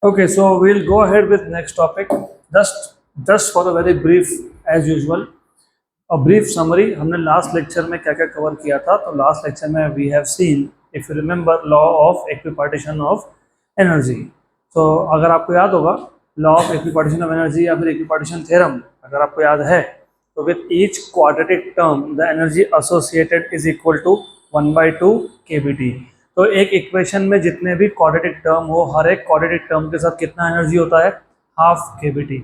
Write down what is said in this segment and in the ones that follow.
Okay, so we'll go ahead with next topic. Just for a very brief, as usual, a brief summary. हमने last lecture में क्या क्या cover किया था? तो लास्ट लेक्चर में we have seen, if you remember, law of equipartition of energy. तो अगर आपको याद होगा law of equipartition of energy या फिर इक्विपार्टीशन थ्योरम, अगर आपको याद है तो with each quadratic term the energy associated is equal to 1/2 kBT. तो एक इक्वेशन में जितने भी क्वाड्रेटिक टर्म हो, हर एक क्वाड्रेटिक टर्म के साथ कितना एनर्जी होता है? Half kBT.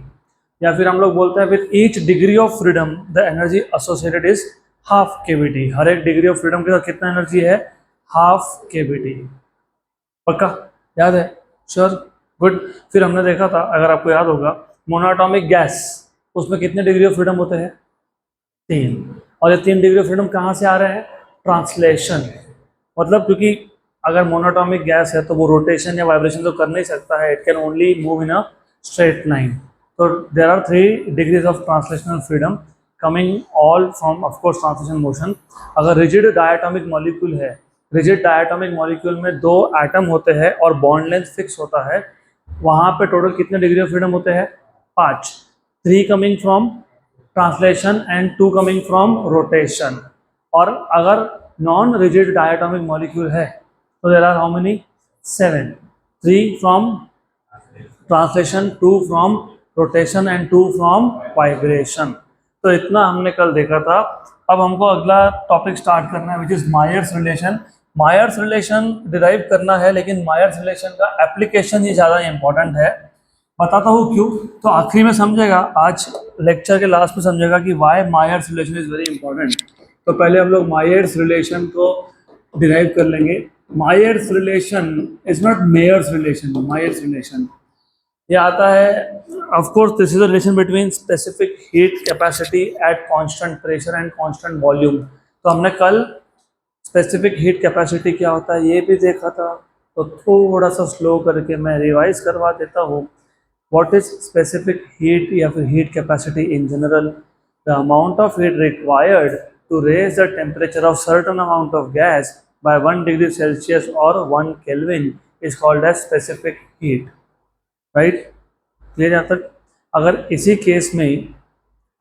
या फिर हम लोग बोलते हैं with each degree of freedom the energy associated is half kBT. हर एक डिग्री ऑफ फ्रीडम के साथ कितना एनर्जी है? Half kBT. पक्का याद है? Sure, good. फिर हमने देखा था, अगर आपको याद होगा, मोनोएटॉमिक गैस, उसमें कितने डिग्री ऑफ फ्रीडम होते हैं? 3. और ये 3 डिग्री ऑफ फ्रीडम कहाँ से आ रहे हैं? ट्रांसलेशन. मतलब क्योंकि अगर मोनोटॉमिक गैस है तो वो रोटेशन या वाइब्रेशन तो कर नहीं सकता है, it can only move in a straight line. तो there are 3 degrees of translational freedom coming all from of course translation motion. अगर रिजिड डायटोमिक मॉलिक्यूल है, रिजिड डायटोमिक मॉलिक्यूल में 2 एटम होते हैं और बॉन्ड लेंथ फिक्स होता है, वहाँ पे टोटल कितने डिग्री ऑफ फ्रीडम होते हैं? 5. 3 coming from translation and 2 coming from rotation. और अगर नॉन रिजिड डायटोमिक मॉलिक्यूल है तो there are how many? 7. 3 from translation, 2 from rotation and 2 from vibration. तो इतना हमने कल देखा था. अब हमको अगला टॉपिक स्टार्ट करना है, which is Mayer's relation. Mayer's relation derive करना है, लेकिन मायर्स रिलेशन का एप्लीकेशन ही ज़्यादा इंपॉर्टेंट है. बताता हूँ क्यों. तो आखिरी में समझेगा, आज लेक्चर के लास्ट में समझेगा कि why Mayer's relation is very important. तो पहले हम लोग मायर्स रिलेशन को डिराइव कर लेंगे. Mayer's relation is not Mayer's relation. Mayer's relation ये आता है, of course this is a relation between specific heat capacity at constant pressure and constant volume. तो हमने कल स्पेसिफिक हीट कैपेसिटी क्या होता है ये भी देखा था. तो थोड़ा सा स्लो करके मैं रिवाइज करवा देता हूँ. व्हाट इज स्पेसिफिक हीट या फिर heat capacity in general? The amount of heat required to raise the temperature of certain amount of gas by 1 degree Celsius or 1 Kelvin is called as specific heat. Right? Clear यहाँ तक? अगर इसी case में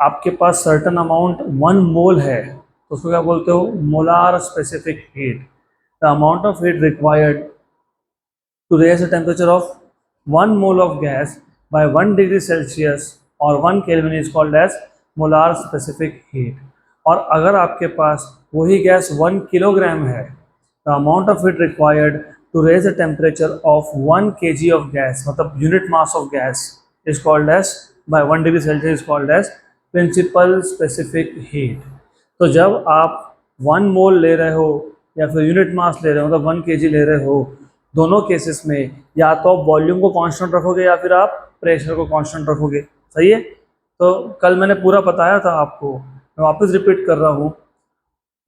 आपके पास certain amount 1 मोल है तो उसको क्या बोलते हो? Molar specific heat. The amount of heat required to raise the temperature of 1 mole of gas by 1 degree Celsius or 1 Kelvin is called as molar specific heat. और अगर आपके पास वही गैस 1 किलोग्राम है, the amount of heat required to raise the temperature of 1 kg of gas, मतलब unit mass of gas, is called as by 1 degree Celsius is called as principal specific heat. तो जब आप 1 मोल ले रहे हो या फिर यूनिट मास ले रहे हो, मतलब 1 kg ले रहे हो, दोनों केसेस में या तो आप वॉल्यूम को कांस्टेंट रखोगे या फिर आप प्रेशर को कांस्टेंट रखोगे. सही है? तो कल मैंने पूरा बताया था आपको, मैं वापस रिपीट कर रहा हूँ.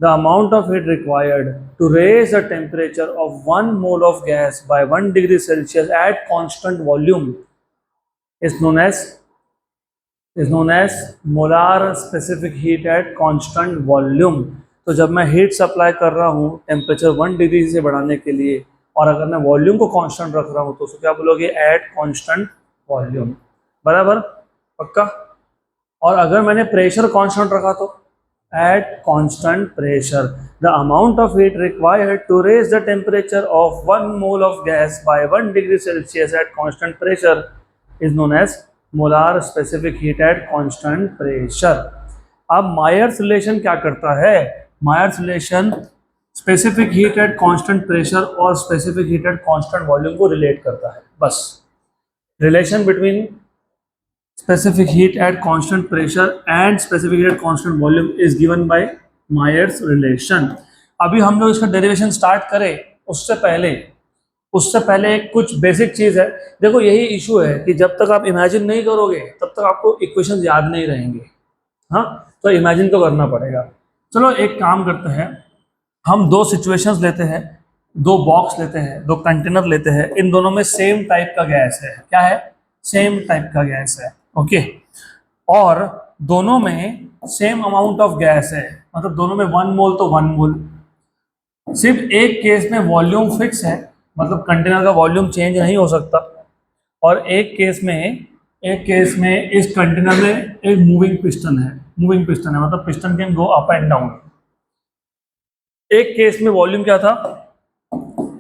The amount of heat required to raise the temperature of 1 mole of gas by 1 degree Celsius at constant volume is known as molar specific heat at constant volume. तो जब मैं हीट सप्लाई कर रहा हूँ temperature 1 degree से बढ़ाने के लिए, और अगर मैं वॉल्यूम को कांस्टेंट रख रहा हूँ तो उसको क्या बोलोगे? At constant volume. बराबर? पक्का? और अगर मैंने प्रेशर कांस्टेंट रखा तो at constant pressure. The amount of heat required to raise the temperature of 1 mole of gas by 1 degree Celsius at constant pressure is known as molar specific heat at constant pressure. अब Mayer's relation क्या करता है? Mayer's relation specific heat at constant pressure और specific heat at constant volume को relate करता है. बस relation between specific heat at constant pressure and specific heat at constant volume is given by Myers relation. अभी हम लोग इसका derivation start करें उससे पहले कुछ बेसिक चीज़ है. देखो यही इशू है कि जब तक आप इमेजिन नहीं करोगे तब तक आपको इक्वेशंस याद नहीं रहेंगे. हाँ, तो इमेजिन तो करना पड़ेगा. चलो एक काम करते हैं, हम 2 सिचुएशंस लेते हैं, 2 बॉक्स लेते हैं, 2 कंटेनर लेते हैं. इन दोनों में सेम टाइप का गैस है. क्या है? सेम टाइप का गैस है. ओके. और दोनों में सेम अमाउंट ऑफ गैस है, मतलब दोनों में 1 मोल तो 1 मोल. सिर्फ एक केस में वॉल्यूम फिक्स है, मतलब कंटेनर का वॉल्यूम चेंज नहीं हो सकता. और एक केस में इस कंटेनर में एक मूविंग पिस्टन है, मतलब piston can go up and down. एक केस में वॉल्यूम क्या था,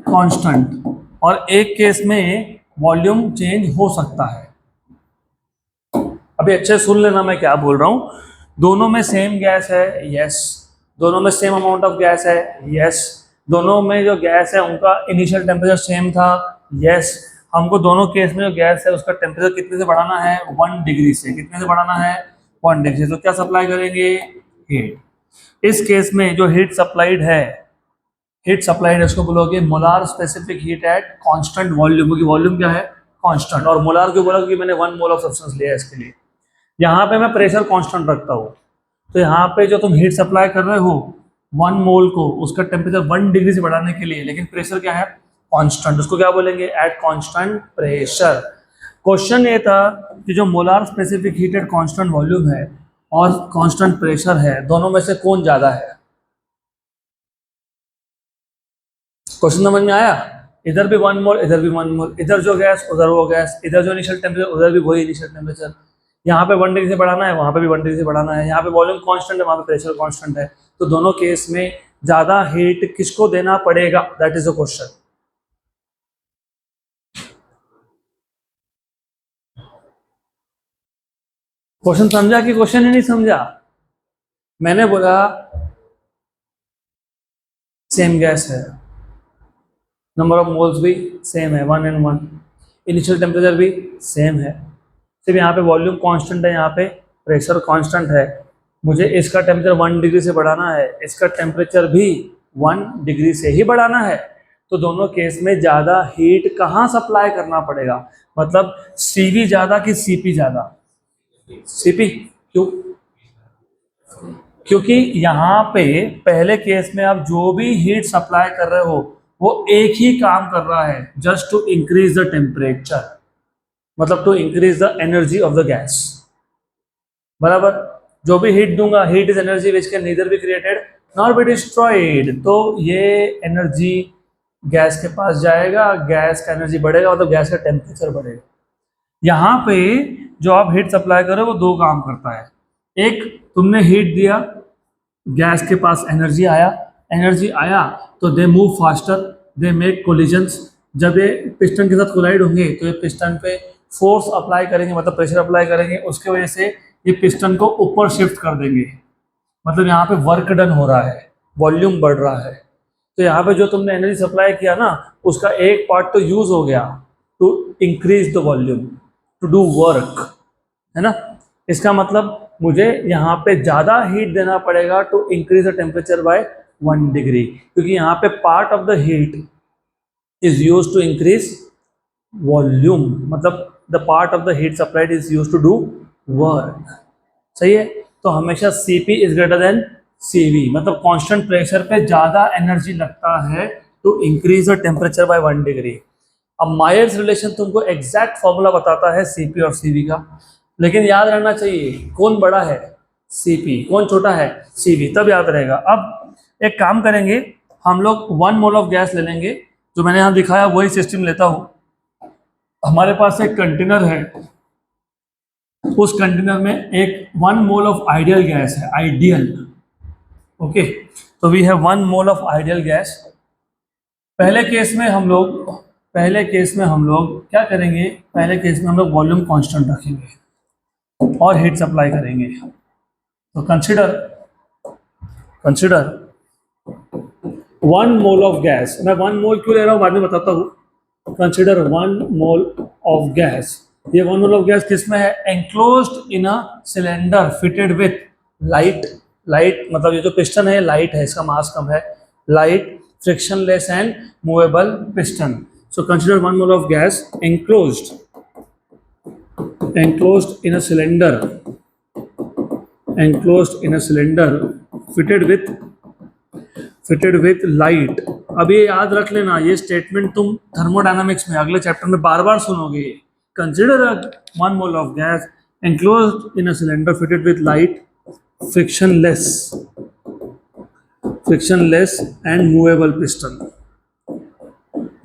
कांस्टेंट, और एक केस में वॉल्यूम चेंज हो सकता है। अभी अच्छे सुन लेना मैं क्या बोल रहा हूं। दोनों में सेम गैस है, यस। दोनों में सेम अमाउंट ऑफ गैस है, यस। दोनों में जो गैस है उनका इनिशियल टेम्परेचर सेम था, यस। हमको दोनों केस में जो गैस है उसका टेम्परेचर कितने से बढ़ाना है, 1 डिग्री से। कितने से बढ़ाना है, 1 डिग्री से। तो क्या सप्लाई करेंगे, हीट। इस केस में जो हीट सप्लाइड है उसको बोलोगे molar specific heat at constant volume, क्योंकि वॉल्यूम क्या है, कांस्टेंट। और मोलार क्यों बोला, क्योंकि मैंने 1 मोल ऑफ सब्सटेंस लिया है इसके लिए। यहाँ पे मैं प्रेशर कांस्टेंट रखता हूँ, तो यहाँ पे जो तुम हीट सप्लाई कर रहे हो 1 मोल को, उसका टेम्परेचर 1 डिग्री से बढ़ाने के लिए, लेकिन प्रेशर क्या है, कांस्टेंट। उसको क्या बोलेंगे, एट कांस्टेंट प्रेशर। क्वेश्चन ये था कि जो molar specific heat at constant volume है और कांस्टेंट प्रेशर है, दोनों में से कौन ज्यादा है। क्वेश्चन समझ में आया। इधर भी 1 मोल, इधर भी 1 मोल, इधर जो गैस उधर वो गैस, इधर जो इनिशियल टेम्परेचर उधर भी वही इनिशियल टेम्परेचर। यहाँ पे 1 डिग्री से बढ़ाना है, वहां पे भी 1 डिग्री से बढ़ाना है। यहाँ पे वॉल्यूम कांस्टेंट है, वहां पे प्रेशर कांस्टेंट है। तो दोनों केस में ज्यादा हीट किसको देना पड़ेगा, that is the question. Question समझा कि क्वेश्चन ही नहीं समझा। मैंने बोला सेम गैस है, नंबर ऑफ मोल्स भी सेम है, 1 and 1। इनिशियल टेम्परेचर भी सेम है, सिर्फ यहाँ पे वॉल्यूम कांस्टेंट है, यहाँ पे प्रेशर कांस्टेंट है। मुझे इसका टेम्परेचर 1 डिग्री से बढ़ाना है, इसका टेम्परेचर भी 1 डिग्री से ही बढ़ाना है। तो दोनों केस में ज़्यादा हीट कहाँ सप्लाई करना पड़ेगा, मतलब सीवी ज़्यादा कि सीपी ज़्यादा, सीपी। क्यों, क्योंकि यहाँ पे पहले केस में आप जो भी हीट सप्लाई कर रहे हो वो एक ही काम कर रहा है, just to increase the temperature, मतलब to increase the energy of the gas, बराबर। जो भी हीट दूंगा, heat is energy which can neither be created nor be destroyed. तो ये एनर्जी गैस के पास जाएगा, गैस का एनर्जी बढ़ेगा, मतलब गैस का टेम्परेचर बढ़ेगा। यहाँ पे जो आप हीट सप्लाई करो वो दो काम करता है। एक, तुमने हीट दिया, गैस के पास एनर्जी आया तो they move faster, they make collisions. जब ये पिस्टन के साथ कोलाइड होंगे तो ये पिस्टन पे फोर्स अप्लाई करेंगे, मतलब प्रेशर अप्लाई करेंगे, उसके वजह से ये पिस्टन को ऊपर शिफ्ट कर देंगे, मतलब यहाँ पे वर्क डन हो रहा है, वॉल्यूम बढ़ रहा है। तो यहाँ पे जो तुमने एनर्जी सप्लाई किया ना, उसका एक पार्ट तो यूज हो गया to increase the volume, to do work, है ना। इसका मतलब मुझे यहाँ पे ज़्यादा हीट देना पड़ेगा to increase the temperature by 1 degree, क्योंकि यहाँ पे part of the heat is use to increase volume, मतलब the part of the heat supplied is use to do work. सही है। तो हमेशा Cp is greater than Cv, मतलब constant pressure पे ज़्यादा एनर्जी लगता है to increase the temperature by 1 degree. अब मायर्स रिलेशन तुमको एग्जैक्ट फॉर्मूला बताता है Cp और Cv का, लेकिन याद रहना चाहिए कौन बड़ा है, Cp, कौन छोटा है, Cv, तब याद रहेगा। अब एक काम करेंगे, हम लोग 1 मोल ऑफ गैस ले लेंगे, जो मैंने यहाँ दिखाया वही सिस्टम लेता हूँ। हमारे पास एक कंटेनर है, उस कंटेनर में एक 1 मोल ऑफ आइडियल गैस है, आइडियल, ओके। तो we have 1 mole of ideal gas. पहले केस में हम लोग क्या करेंगे, पहले केस में हम लोग वॉल्यूम कांस्टेंट रखेंगे और हीट सप्लाई करेंगे। तो कंसिडर 1 मोल ऑफ गैस, मैं 1 मोल क्यों ले रहा हूँ बाद में बताता हूँ। कंसिडर 1 मोल ऑफ गैस, ये 1 मोल ऑफ गैस किस में है, enclosed in a cylinder fitted with light, मतलब ये जो पिस्टन है लाइट है, इसका मास कम है, light frictionless and movable piston. So consider 1 mole of gas enclosed in a cylinder fitted with light. अब ये याद रख लेना, ये स्टेटमेंट तुम थर्मोडायनामिक्स में अगले चैप्टर में बार बार सुनोगे। Consider 1 mole of gas enclosed in a cylinder fitted with light, frictionless and movable piston.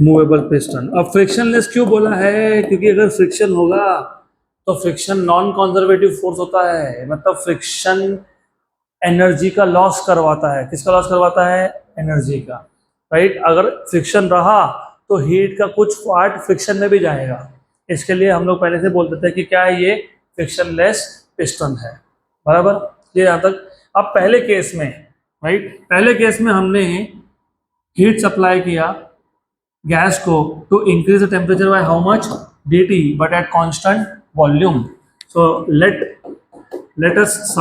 Movable piston. अब फ्रिक्शनलेस क्यों बोला है? क्योंकि अगर फ्रिक्शन होगा तो फ्रिक्शन नॉन कंजर्वेटिव फोर्स होता है, मतलब फ्रिक्शन एनर्जी का लॉस करवाता है। किसका लॉस करवाता है? एनर्जी का, राइट। अगर फ्रिक्शन रहा तो हीट का कुछ पार्ट फ्रिक्शन में भी जाएगा। इसके लिए हम लोग पहले से बोल देते हैं कि क्या है, ये फ्रिक्शनलेस पिस्टन है, बराबर। ये यहाँ तक। अब पहले केस में, राइट, पहले केस में हमने हीट सप्लाई किया गैस को to increase the temperature by how much? dt, but at constant volume. So let us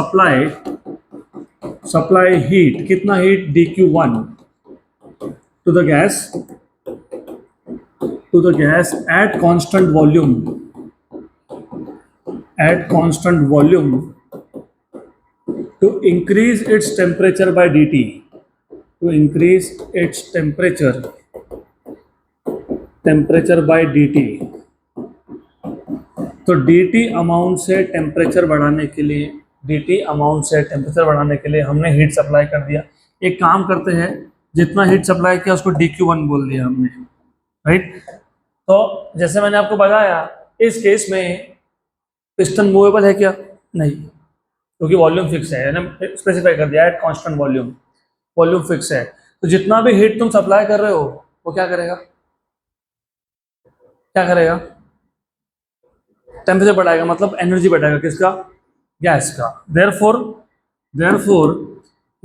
supply heat, कितना heat? dq1 to the gas at constant volume to increase its temperature by dt, by dt। तो dt amount से temperature बढ़ाने के लिए हमने heat supply कर दिया। एक काम करते हैं, जितना हीट सप्लाई किया उसको dq1 बोल दिया हमने, राइट। तो जैसे मैंने आपको बताया, इस केस में पिस्टन मूवेबल है क्या? नहीं, क्योंकि वॉल्यूम फिक्स है ना, स्पेसिफाई कर दिया एट कांस्टेंट वॉल्यूम फिक्स है। तो जितना भी हीट तुम सप्लाई कर रहे हो वो क्या करेगा? टेम्परेचर बढ़ाएगा, मतलब एनर्जी बढ़ाएगा। किसका? गैस का। देयरफॉर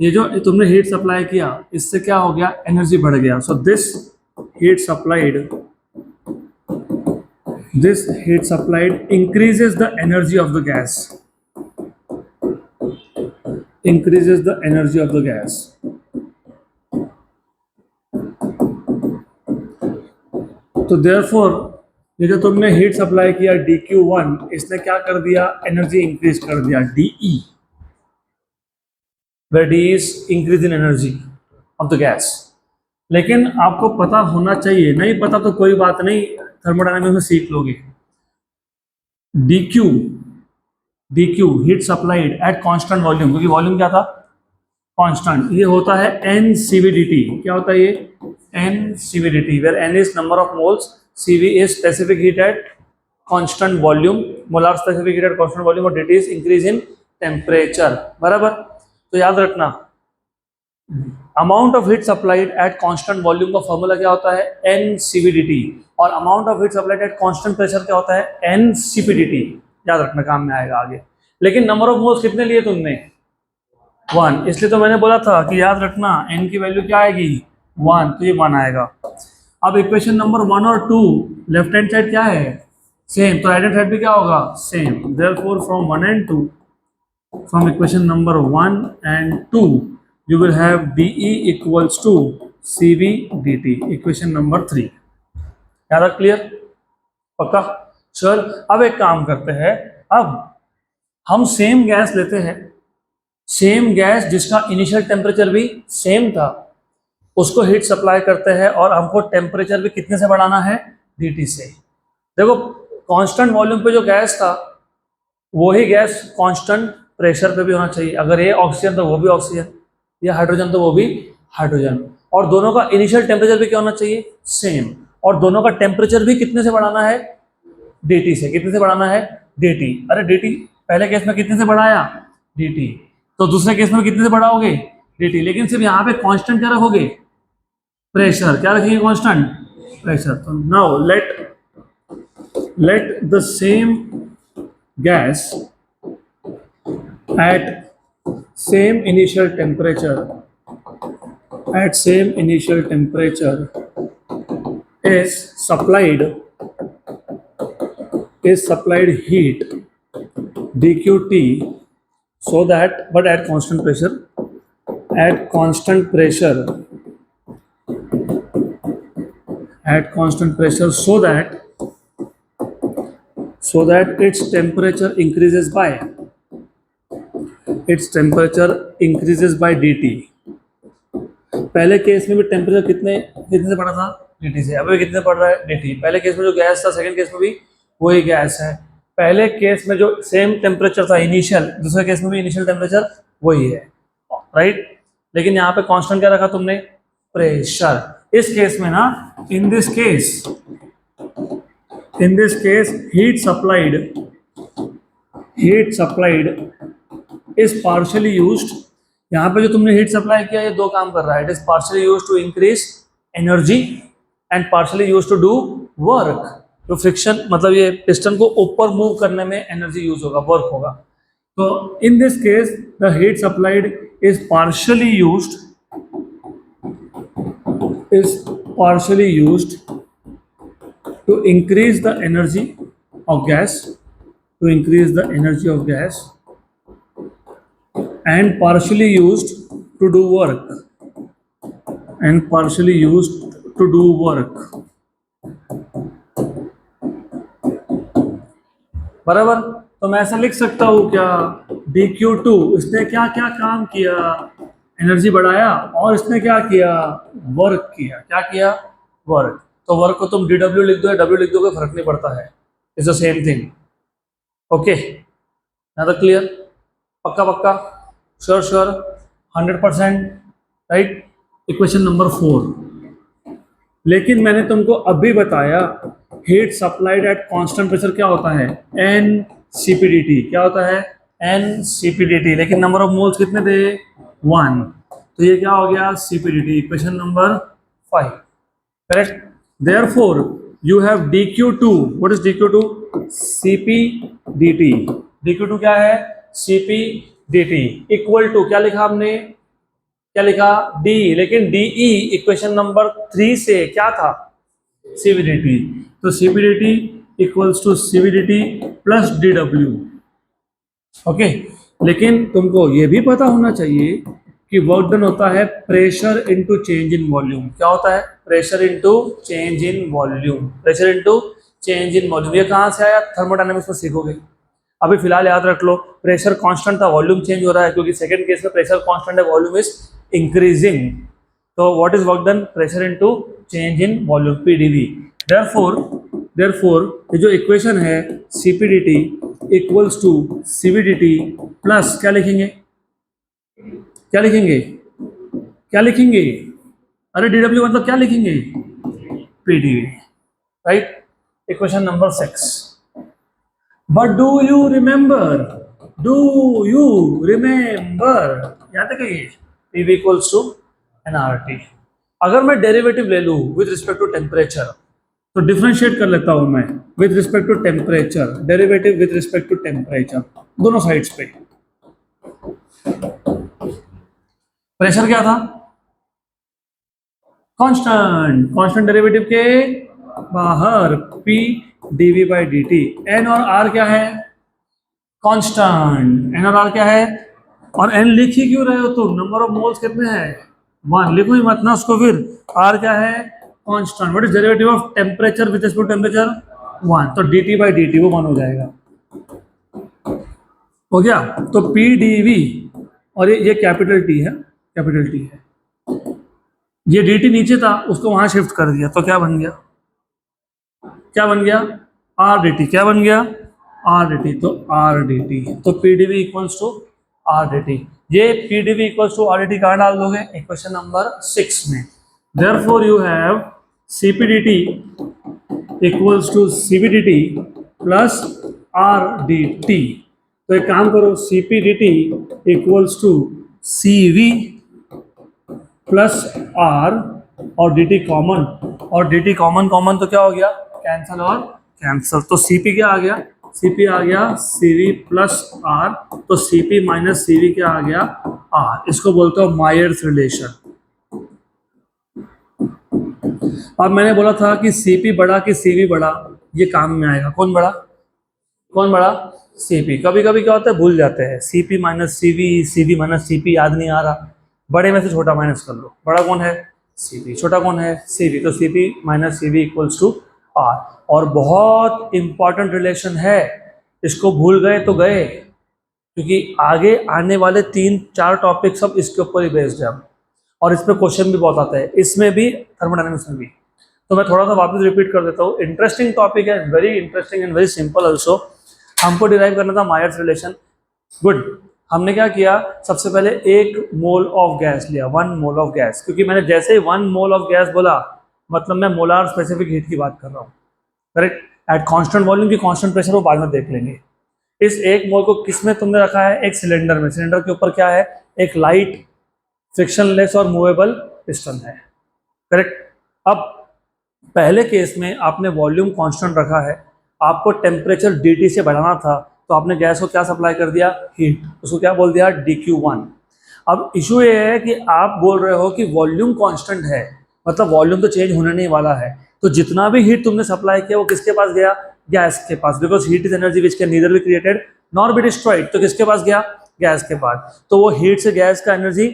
ये जो तुमने हीट सप्लाई किया, इससे क्या हो गया? एनर्जी बढ़ गया। So this heat supplied increases the energy of the gas। तो देयरफॉर ये जो तुमने हीट सप्लाई किया dq1, इसने क्या कर दिया? एनर्जी इंक्रीज कर दिया, dE, where D is increase in energy of the gas। लेकिन आपको पता होना चाहिए, नहीं पता तो कोई बात नहीं, थर्मोडायनामिक्स में सीख लोगे। dq heat supplied eight constant volume, क्योंकि वॉल्यूम क्या था? कांस्टेंट। ये होता है NCVDT। क्या होता है ये? NCVDT, where N is number of moles, CV is specific heat at constant volume, molar specific heat at constant volume, और DT is increase in temperature, बराबर। तो याद रखना, amount of heat supplied eight constant volume का formula क्या होता है? NCVDT। और amount of heat supplied eight constant pressure क्या होता है? NCPDT। याद रखना, काम में आएगा आगे। लेकिन नंबर ऑफ मोल्स कितने लिए तुमने? 1, इसलिए तो मैंने बोला था कि याद रखना n की वैल्यू क्या आएगी? 1, तो ये 1 आएगा। अब इक्वेशन नंबर 1 और 2, लेफ्ट हैंड साइड क्या है? सेम, तो राइट हैंड साइड भी क्या होगा? Same. Therefore from 1 and 2, from equation number 1 and 2 you will have dE equals to CV dt, equation number 3। याद है? क्लियर? पक्का? चल, अब एक काम करते हैं, अब हम सेम गैस लेते हैं, सेम गैस जिसका इनिशियल टेम्परेचर भी सेम था, उसको हीट सप्लाई करते हैं, और हमको टेम्परेचर भी कितने से बढ़ाना है? dt से। देखो, कांस्टेंट वॉल्यूम पे जो गैस था वही गैस कांस्टेंट प्रेशर पे भी होना चाहिए। अगर ये ऑक्सीजन तो वो भी ऑक्सीजन, या हाइड्रोजन तो वो भी हाइड्रोजन, और दोनों का इनिशियल टेम्परेचर भी क्या होना चाहिए? सेम। और दोनों का टेम्परेचर भी कितने से बढ़ाना है? dt से। कितने से बढ़ाना है? dt। अरे dt पहले केस में कितने से बढ़ाया? dt। तो दूसरे केस में कितने से बढ़ाओगे? dt। लेकिन सिर्फ यहाँ पे कांस्टेंट क्या रखोगे? प्रेशर। क्या रखेंगे? Constant pressure. तो now let the same gas at same initial temperature is supplied heat dQt, so that, but at constant pressure so that its temperature increases by dt। पहले केस में भी temperature कितने से बढ़ा था? dt से। अभी कितने बढ़ रहा है? dt। पहले केस में जो गैस था, सेकंड केस में भी वही गैस है। पहले केस में जो सेम टेम्परेचर था इनिशियल, दूसरे केस में भी इनिशियल टेम्परेचर वही है, राइट। लेकिन यहाँ पे कांस्टेंट क्या रखा तुमने? प्रेशर। इस केस में ना, in this case heat supplied is partially used. यहाँ पे जो तुमने हीट सप्लाई किया ये दो काम कर रहा है। It is partially used to increase energy and partially used to do work. जो फ्रिक्शन मतलब ये पिस्टन को ऊपर मूव करने में एनर्जी यूज होगा, वर्क होगा। तो in this case the heat supplied is partially used to increase the energy of gas, and partially used to do work, बराबर। तो मैं ऐसा लिख सकता हूँ क्या, dq2 इसने क्या क्या काम किया, एनर्जी बढ़ाया, और इसने क्या किया, वर्क किया। क्या किया, वर्क। तो वर्क को तुम dw लिख दो या w लिख दो, कोई फर्क नहीं पड़ता है, it's the same thing. Okay, now the clear, पक्का पक्का, श्योर 100%, राइट। Equation number 4। लेकिन मैंने तुमको अभी बताया heat supplied eight constant pressure क्या होता है, NCPDT। क्या होता है, NCPDT। लेकिन नंबर ऑफ मोल्स कितने थे, 1। तो ये क्या हो गया, CPDT। Equation number 5, correct. Therefore you have dq2, what is dq2, CPDT। dq2 क्या है, CPDT इक्वल टू क्या लिखा हमने, क्या लिखा, D। लेकिन DE इक्वेशन नंबर 3 से क्या था, CPDT। तो CPDT equals to CPDT plus DW। Okay, लेकिन तुमको ये भी पता होना चाहिए कि वर्क डन होता है pressure into change in volume. क्या होता है, pressure into change in volume. ये कहाँ से आया, थर्मोडायनामिक्स में सीखोगे। अभी फिलहाल याद रख लो, प्रेशर कांस्टेंट था, वॉल्यूम चेंज हो रहा है, क्योंकि सेकंड केस में प्रेशर कांस्टेंट है, वॉल्यूम इज इंक्रीजिंग। तो what is work done, pressure into change in volume, PdV। Therefore ये जो इक्वेशन है CPDT equals to CVDT plus क्या लिखेंगे, अरे DW मतलब क्या लिखेंगे, PdV, right. Equation number 6। But do you remember, याद है क्या, ये PV इक्वल्स टू nRT। अगर मैं डेरिवेटिव ले लूँ विद रिस्पेक्ट टू टेम्परेचर, तो डिफरेंशिएट कर लेता हूं मैं with respect to temperature, derivative with respect to temperature, दोनों साइड्स पे। प्रेशर क्या था, कांस्टेंट डेरिवेटिव के बाहर PdV/dt। n और r क्या है, कांस्टेंट। n और r क्या है, और n लिख ही क्यों रहे हो तुम, नंबर ऑफ मोल्स कितने हैं, 1। लिखो ही मत ना उसको, फिर r क्या है, constant. What is derivative of temperature with respect to temperature, 1। तो dt/dt वो 1 हो जाएगा, हो गया। तो PdV, और ये कैपिटल T है, ये dt नीचे था, उसको वहां शिफ्ट कर दिया, तो क्या बन गया, RDT। क्या बन गया, RDT। तो RDT, तो PdV इक्वल्स टू RDT। ये PdV इक्वल्स टू RDT कहाँ डाल दोगे, इक्वेशन नंबर 6 में। Therefore you have CPDT equals to CVDT plus RDT। तो एक काम करो, CPDT equals to CV plus R, और dt कॉमन, तो क्या हो गया, कैंसल और कैंसल। तो CP क्या आ गया, CV प्लस R। तो CP माइनस CV क्या आ गया, R। इसको बोलते हो मायर्स रिलेशन। अब मैंने बोला था कि CP बड़ा कि CV बड़ा, ये काम में आएगा। कौन बड़ा, CP। कभी कभी क्या होता है, भूल जाते हैं, CP minus CV minus CP याद नहीं आ रहा, बड़े में से छोटा माइनस कर लो। बड़ा कौन है, CP। छोटा कौन है, CV। तो CP minus CV equals to R। और बहुत इंपॉर्टेंट रिलेशन है, इसको भूल गए तो गए, क्योंकि आगे आने वाले 3-4 टॉपिक सब इसके ऊपर ही बेस्ड है, और इस पर क्वेश्चन भी बहुत आता है, इसमें भी थर्मोडायनामिक्स में भी। तो मैं थोड़ा सा वापस रिपीट कर देता हूँ। इंटरेस्टिंग टॉपिक है, very interesting and very simple also. हमको डिराइव करना था मायर्स रिलेशन, गुड। हमने क्या किया, सबसे पहले 1 मोल ऑफ गैस लिया, 1 मोल ऑफ गैस, क्योंकि मैंने जैसे ही 1 मोल ऑफ गैस बोला मतलब मैं मोलार स्पेसिफिक हीट की बात कर रहा हूँ, करेक्ट। एट कांस्टेंट वॉल्यूम की कांस्टेंट प्रेशर वो बाद में देख लेंगे। इस 1 मोल को किस में तुमने रखा है, एक सिलेंडर में। सिलेंडर के ऊपर क्या है, एक लाइट फ्रिक्शनलेस और मूवेबल पिस्टन है, करेक्ट। अब पहले केस में आपने वॉल्यूम कांस्टेंट रखा है, आपको टेम्परेचर dt से बढ़ाना था, तो आपने गैस को क्या सप्लाई कर दिया, हीट, उसको क्या बोल दिया, dq1। अब इशू ये है कि आप बोल रहे हो कि वॉल्यूम कांस्टेंट है, मतलब वॉल्यूम तो चेंज होने नहीं वाला है, तो जितना भी हीट तुमने सप्लाई किया वो किसके पास गया, गैस के पास, because heat is energy which can neither be created nor be destroyed. तो किसके पास गया, गैस के पास, तो वो हीट से गैस का एनर्जी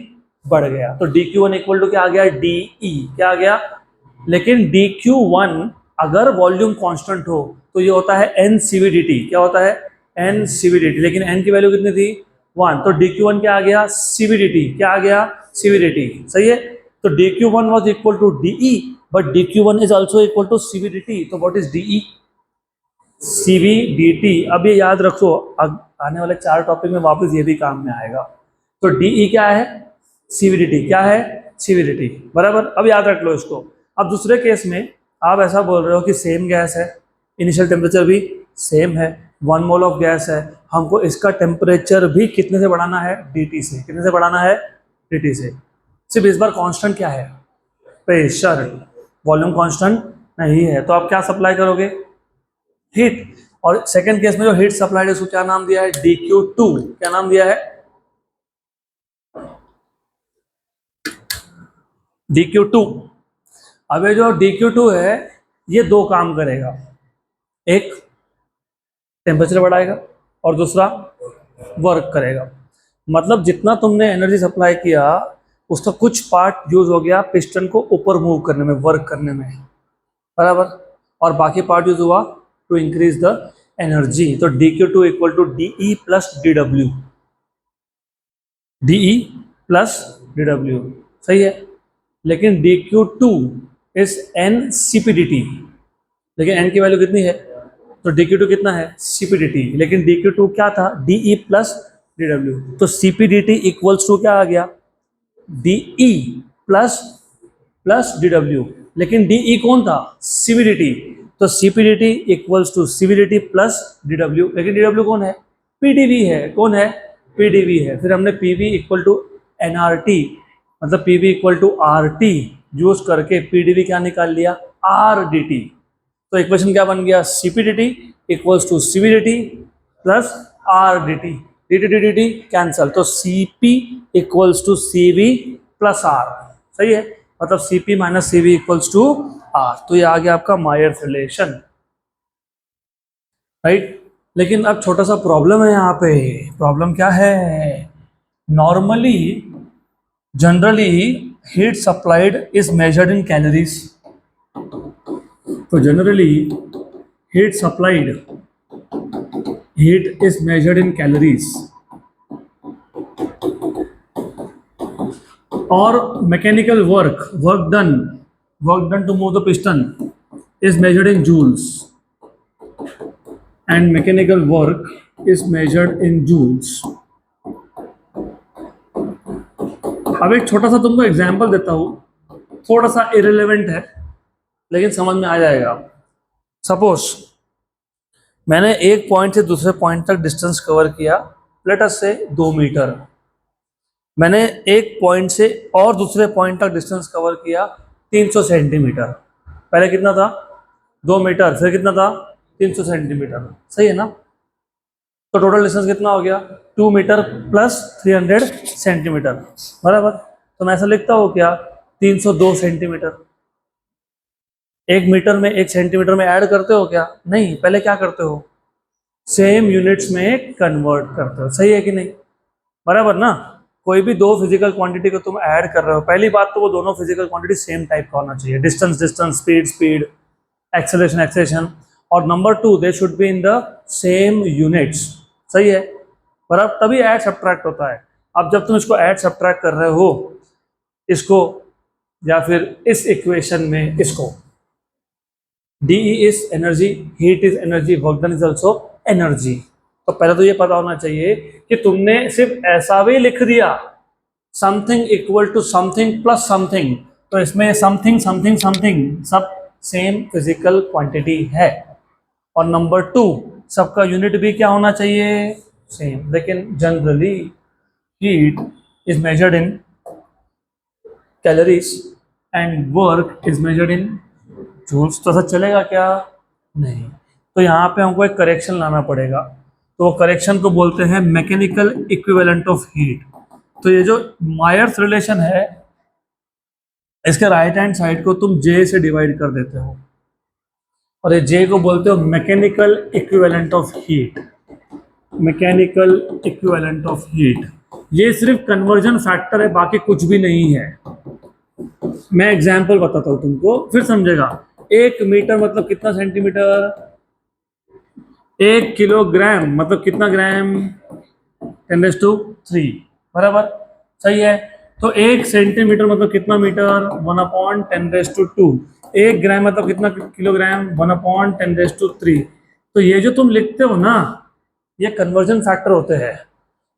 बढ़ गया, तो dq1 इक्वल टू क्या आ गया, de, क्या आ गया। लेकिन dq1 अगर वॉल्यूम कांस्टेंट हो तो ये होता है ncvdt, क्या होता है, ncvdt, लेकिन n की वैल्यू कितनी थी, 1, तो dq1 क्या आ गया, cvdt, क्या आ गया, cvdt, सही है। तो dq1 was equal to de, but dq1 is also equal to cvdt, तो what is de, cvdt। अब ये याद रखो, आने वाले 4 टॉपिक में वापस ये भी काम में आएगा। तो de क्या है, cvdt, क्या है, cvdt, बराबर। अब याद रख लो इसको। अब दूसरे केस में आप ऐसा बोल रहे हो कि सेम गैस है, इनिशियल टेम्परेचर भी सेम है, 1 मोल ऑफ गैस है, हमको इसका टेम्परेचर भी कितने से बढ़ाना है, dt से, कितने से बढ़ाना है, dt से। सिर्फ इस बार कांस्टेंट क्या है, प्रेशर, वॉल्यूम कांस्टेंट नहीं है, तो आप क्या सप्लाई करोगे, हीट। और सेकंड केस में जो हीट सप्लाइड है उसको क्या नाम दिया है, dq2, क्या नाम दिया है, dq2। अब ये जो dq2 है ये 2 काम करेगा, एक टेम्परेचर बढ़ाएगा और दूसरा वर्क करेगा। मतलब जितना तुमने एनर्जी सप्लाई किया उसका कुछ पार्ट यूज हो गया पिस्टन को ऊपर मूव करने में, वर्क करने में, बराबर, और बाकी पार्ट यूज हुआ टू इंक्रीज द एनर्जी। तो dq2 equal to de plus dw, de plus dw, सही है। लेकिन dq2 इज ncpdt, लेकिन n की वैल्यू कितनी है, तो dq2 कितना है, cpdt, लेकिन dq2 क्या था, de प्लस dw, तो cpdt इक्वल्स टू क्या आ गया, de प्लस प्लस dw, लेकिन de कौन था, cvdt, तो cpdt equals to cvdt plus dw, लेकिन dw कौन है, pdv है, कौन है, pdv है। फिर हमने pv इक्वल टू nrt, मतलब pv equal to rt use करके pdv क्या निकाल लिया, rdt। तो इक्वेशन क्या बन गया, cpdt equals to cvdt plus rdt, dt dt dt cancel, तो cp equals to cv plus r, सही है, मतलब cp minus cv equals to r। तो ये आ गया आपका मायर्स रिलेशन, राइट। लेकिन अब छोटा सा प्रॉब्लम है यहाँ पे, प्रॉब्लम क्या है, normally generally heat supplied is measured in calories, तो generally heat supplied, heat is measured in calories, or mechanical work done to move the piston is measured in joules, and mechanical work is measured in joules। अब एक छोटा सा तुमको example देता हूँ, थोड़ा सा इरेलेवेंट है लेकिन समझ में आ जाएगा। सपोज मैंने एक पॉइंट से दूसरे पॉइंट तक डिस्टेंस कवर किया, लेट अस से 2 मीटर। मैंने एक पॉइंट से और दूसरे पॉइंट तक डिस्टेंस कवर किया 300 सेंटीमीटर। पहले कितना था, 2 मीटर, फिर कितना था, 300 सेंटीमीटर, सही है ना। तो टोटल डिस्टेंस कितना हो गया, 2 मीटर प्लस 300 सेंटीमीटर, बराबर। तो मैं ऐसा लिखता हूँ क्या, 302 सेंटीमीटर। 1 मीटर में 1 सेंटीमीटर में ऐड करते हो क्या, नहीं, पहले क्या करते हो, सेम यूनिट्स में कन्वर्ट करते हो, सही है कि नहीं, बराबर ना। कोई भी 2 फिजिकल क्वांटिटी को तुम ऐड कर रहे हो, पहली बात तो वो दोनों फिजिकल क्वांटिटी सेम टाइप का होना चाहिए, distance distance, speed speed, acceleration acceleration, और number 2 they should be in the same units, सही है, बराबर, तभी ऐड सब्ट्रैक्ट होता है। अब जब तुम इसको ऐड सब्ट्रैक्ट कर रहे हो, इसको या फिर इस इक्वेशन में इसको, de is energy, heat is energy, work done is also energy, तो पहले तो ये पता होना चाहिए कि तुमने सिर्फ ऐसा भी लिख दिया something equal to something plus something, तो इसमें समथिंग समथिंग समथिंग सब सेम फिजिकल क्वांटिटी है। और नंबर 2, सबका यूनिट भी क्या होना चाहिए, सेम। लेकिन generally heat is measured in calories and work is measured in joules. तो ऐसा चलेगा क्या, नहीं। तो यहाँ पे हमको एक करेक्शन लाना पड़ेगा, तो वो करेक्शन को बोलते हैं मैकेनिकल इक्विवेलेंट ऑफ हीट। तो ये जो मायर्स रिलेशन है, इसके राइट हैंड साइड को तुम जे से डिवाइड कर देते हो, और ये जे को बोलते हो mechanical equivalent of heat. Mechanical equivalent of heat, ये सिर्फ कन्वर्जन फैक्टर है, बाकी कुछ भी नहीं है। मैं एग्जांपल बताता हूं तुमको, फिर समझेगा। 1 मीटर मतलब कितना सेंटीमीटर, 1 किलोग्राम मतलब कितना ग्राम, 10⁻³ बराबर, सही है। तो 1 सेंटीमीटर मतलब कितना मीटर, 1/10⁻²। 1 ग्राम मतलब कितना किलोग्राम, 1/10⁻³ तो ये जो तुम लिखते हो ना, ये कन्वर्जन फैक्टर होते हैं।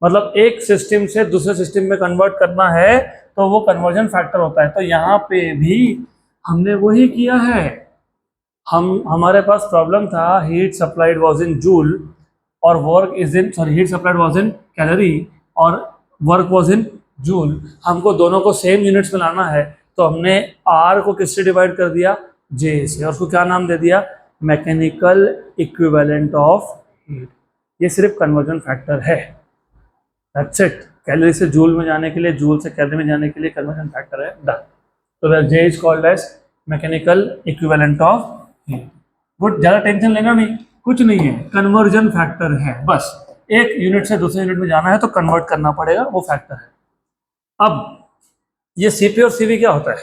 मतलब एक सिस्टम से दूसरे सिस्टम में कन्वर्ट करना है तो वो कन्वर्जन फैक्टर होता है। तो यहाँ पे भी हमने वही किया है। हमारे पास प्रॉब्लम था heat supplied was in joule और work is in, sorry, heat supplied was in calorie और वर्क वाज इन जूल। हमको दोनों को सेम यूनिट्स में लाना है, तो हमने आर को किससे डिवाइड कर दिया, जे से, और उसको क्या नाम दे दिया, मैकेनिकल इक्विवेलेंट ऑफ हीट। ये सिर्फ कन्वर्जन फैक्टर है, दैट्स इट। कैलोरी से जूल में जाने के लिए, जूल से कैलोरी में जाने के लिए कन्वर्जन फैक्टर है, डन। तो J is called as mechanical equivalent of heat. Good, ज़्यादा टेंशन लेना नहीं, कुछ नहीं है, कन्वर्जन फैक्टर है बस। एक यूनिट से दूसरे यूनिट में जाना है तो कन्वर्ट करना पड़ेगा, वो फैक्टर है। अब ये सीपी और सीवी क्या होता है,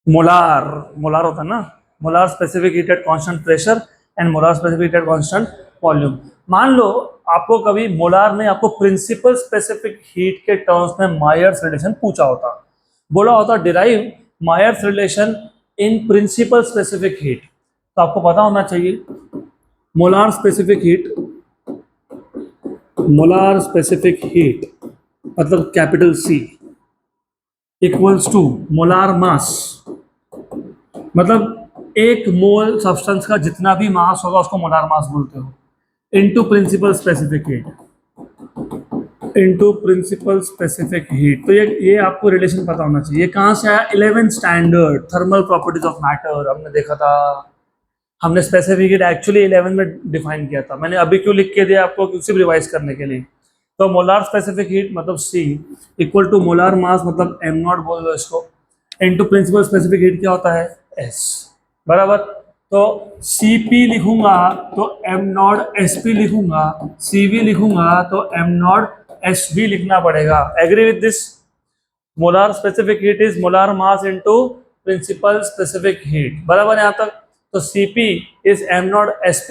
मोलार, मोलार होता है ना, molar specific heat at constant pressure and molar specific heat at constant volume. मान लो आपको कभी मोलार में आपको प्रिंसिपल स्पेसिफिक हीट के टर्म्स में मायर्स रिलेशन पूछा होता, बोला होता derive Mayer's relation in principal specific heat, तो आपको पता होना चाहिए molar specific heat, molar specific heat मतलब capital C equals to molar mass, मतलब एक मोल सब्सटेंस का जितना भी मास होगा उसको मोलार मास बोलते हो, into principal specific heat, into principal specific heat. तो ये आपको रिलेशन पता होना चाहिए। कहाँ से आया, 11th standard thermal properties of matter हमने देखा था। हमने स्पेसिफिक हीट एक्चुअली 11 में डिफाइन किया था, मैंने अभी क्यों लिख के दिया आपको, सिर्फ रिवाइज करने के लिए। तो मोलार स्पेसिफिक हीट मतलब C equal to molar mass मतलब m0 बोल दो इसको, इनटू प्रिंसिपल स्पेसिफिक हीट क्या होता है, S बराबर। तो Cp लिखूंगा तो m0 Sp लिखूंगा, Cv लिखूंगा तो m0 Sv लिखना पड़ेगा। Agree with this, molar specific heat is molar mass into principal specific heat, बराबर यहाँ तक। तो Cp is m0 Sp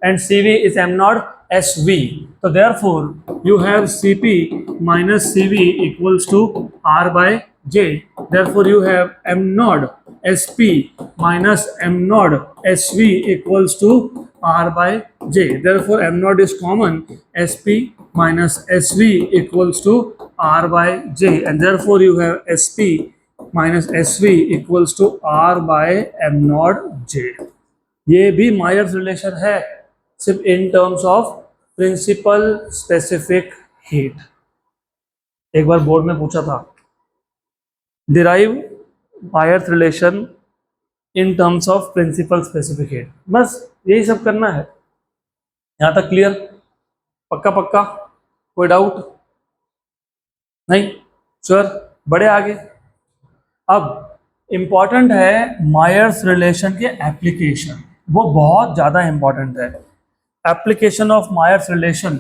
and Cv is m0 Sv. So therefore you have Cp minus Cv equals to R by J. Therefore you have m0 Sp minus m0 Sv equals to R by J. Therefore m0 is common, Sp minus Sv equals to R by J, and therefore you have Sp minus Sv equals to R by m0 J. ये भी Myers relation है, सिर्फ in terms of principal specific heat. एक बार board में पूछा था, derive Mayer's relation in terms of principal specific heat, बस यही सब करना है। यहाँ तक क्लियर, पक्का पक्का, कोई डाउट नहीं, श्योर, बड़े आगे। अब इंपॉर्टेंट है मायर्स रिलेशन के एप्लीकेशन, वो बहुत ज़्यादा इंपॉर्टेंट है। एप्लीकेशन ऑफ मायर्स रिलेशन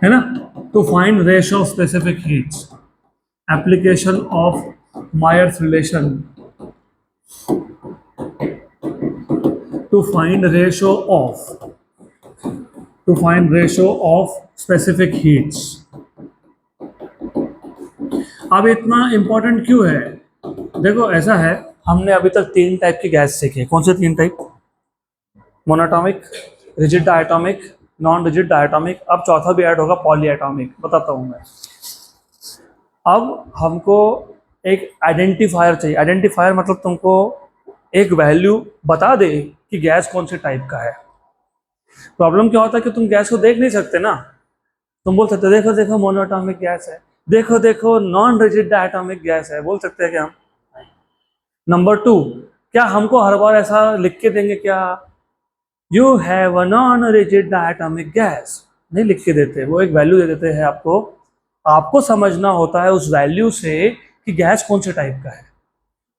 है ना, to find ratio of specific heats. Application of Mayer's relation to find ratio of specific heats. अब इतना इंपॉर्टेंट क्यों है, देखो ऐसा है, हमने अभी तक 3 टाइप की गैस सीखी। कौन से 3 type, monoatomic, rigid diatomic, non rigid diatomic, अब चौथा भी ऐड होगा पॉलीएटॉमिक, बताता हूँ मैं। अब हमको एक आइडेंटिफायर चाहिए। आइडेंटिफायर मतलब तुमको एक वैल्यू बता दे कि गैस कौन से टाइप का है। प्रॉब्लम क्या होता है कि तुम गैस को देख नहीं सकते ना, तुम बोल सकते देखो देखो मोनोटॉमिक गैस है, देखो देखो नॉन रिजिड डायटोमिक गैस है, बोल सकते हैं क्या हम? नंबर 2, क्या हमको हर बार ऐसा लिख के देंगे क्या, you have a non rigid diatomic gas? नहीं लिख के देते, वो एक वैल्यू दे देते हैं आपको। आपको समझना होता है उस वैल्यू से कि गैस कौन से टाइप का है।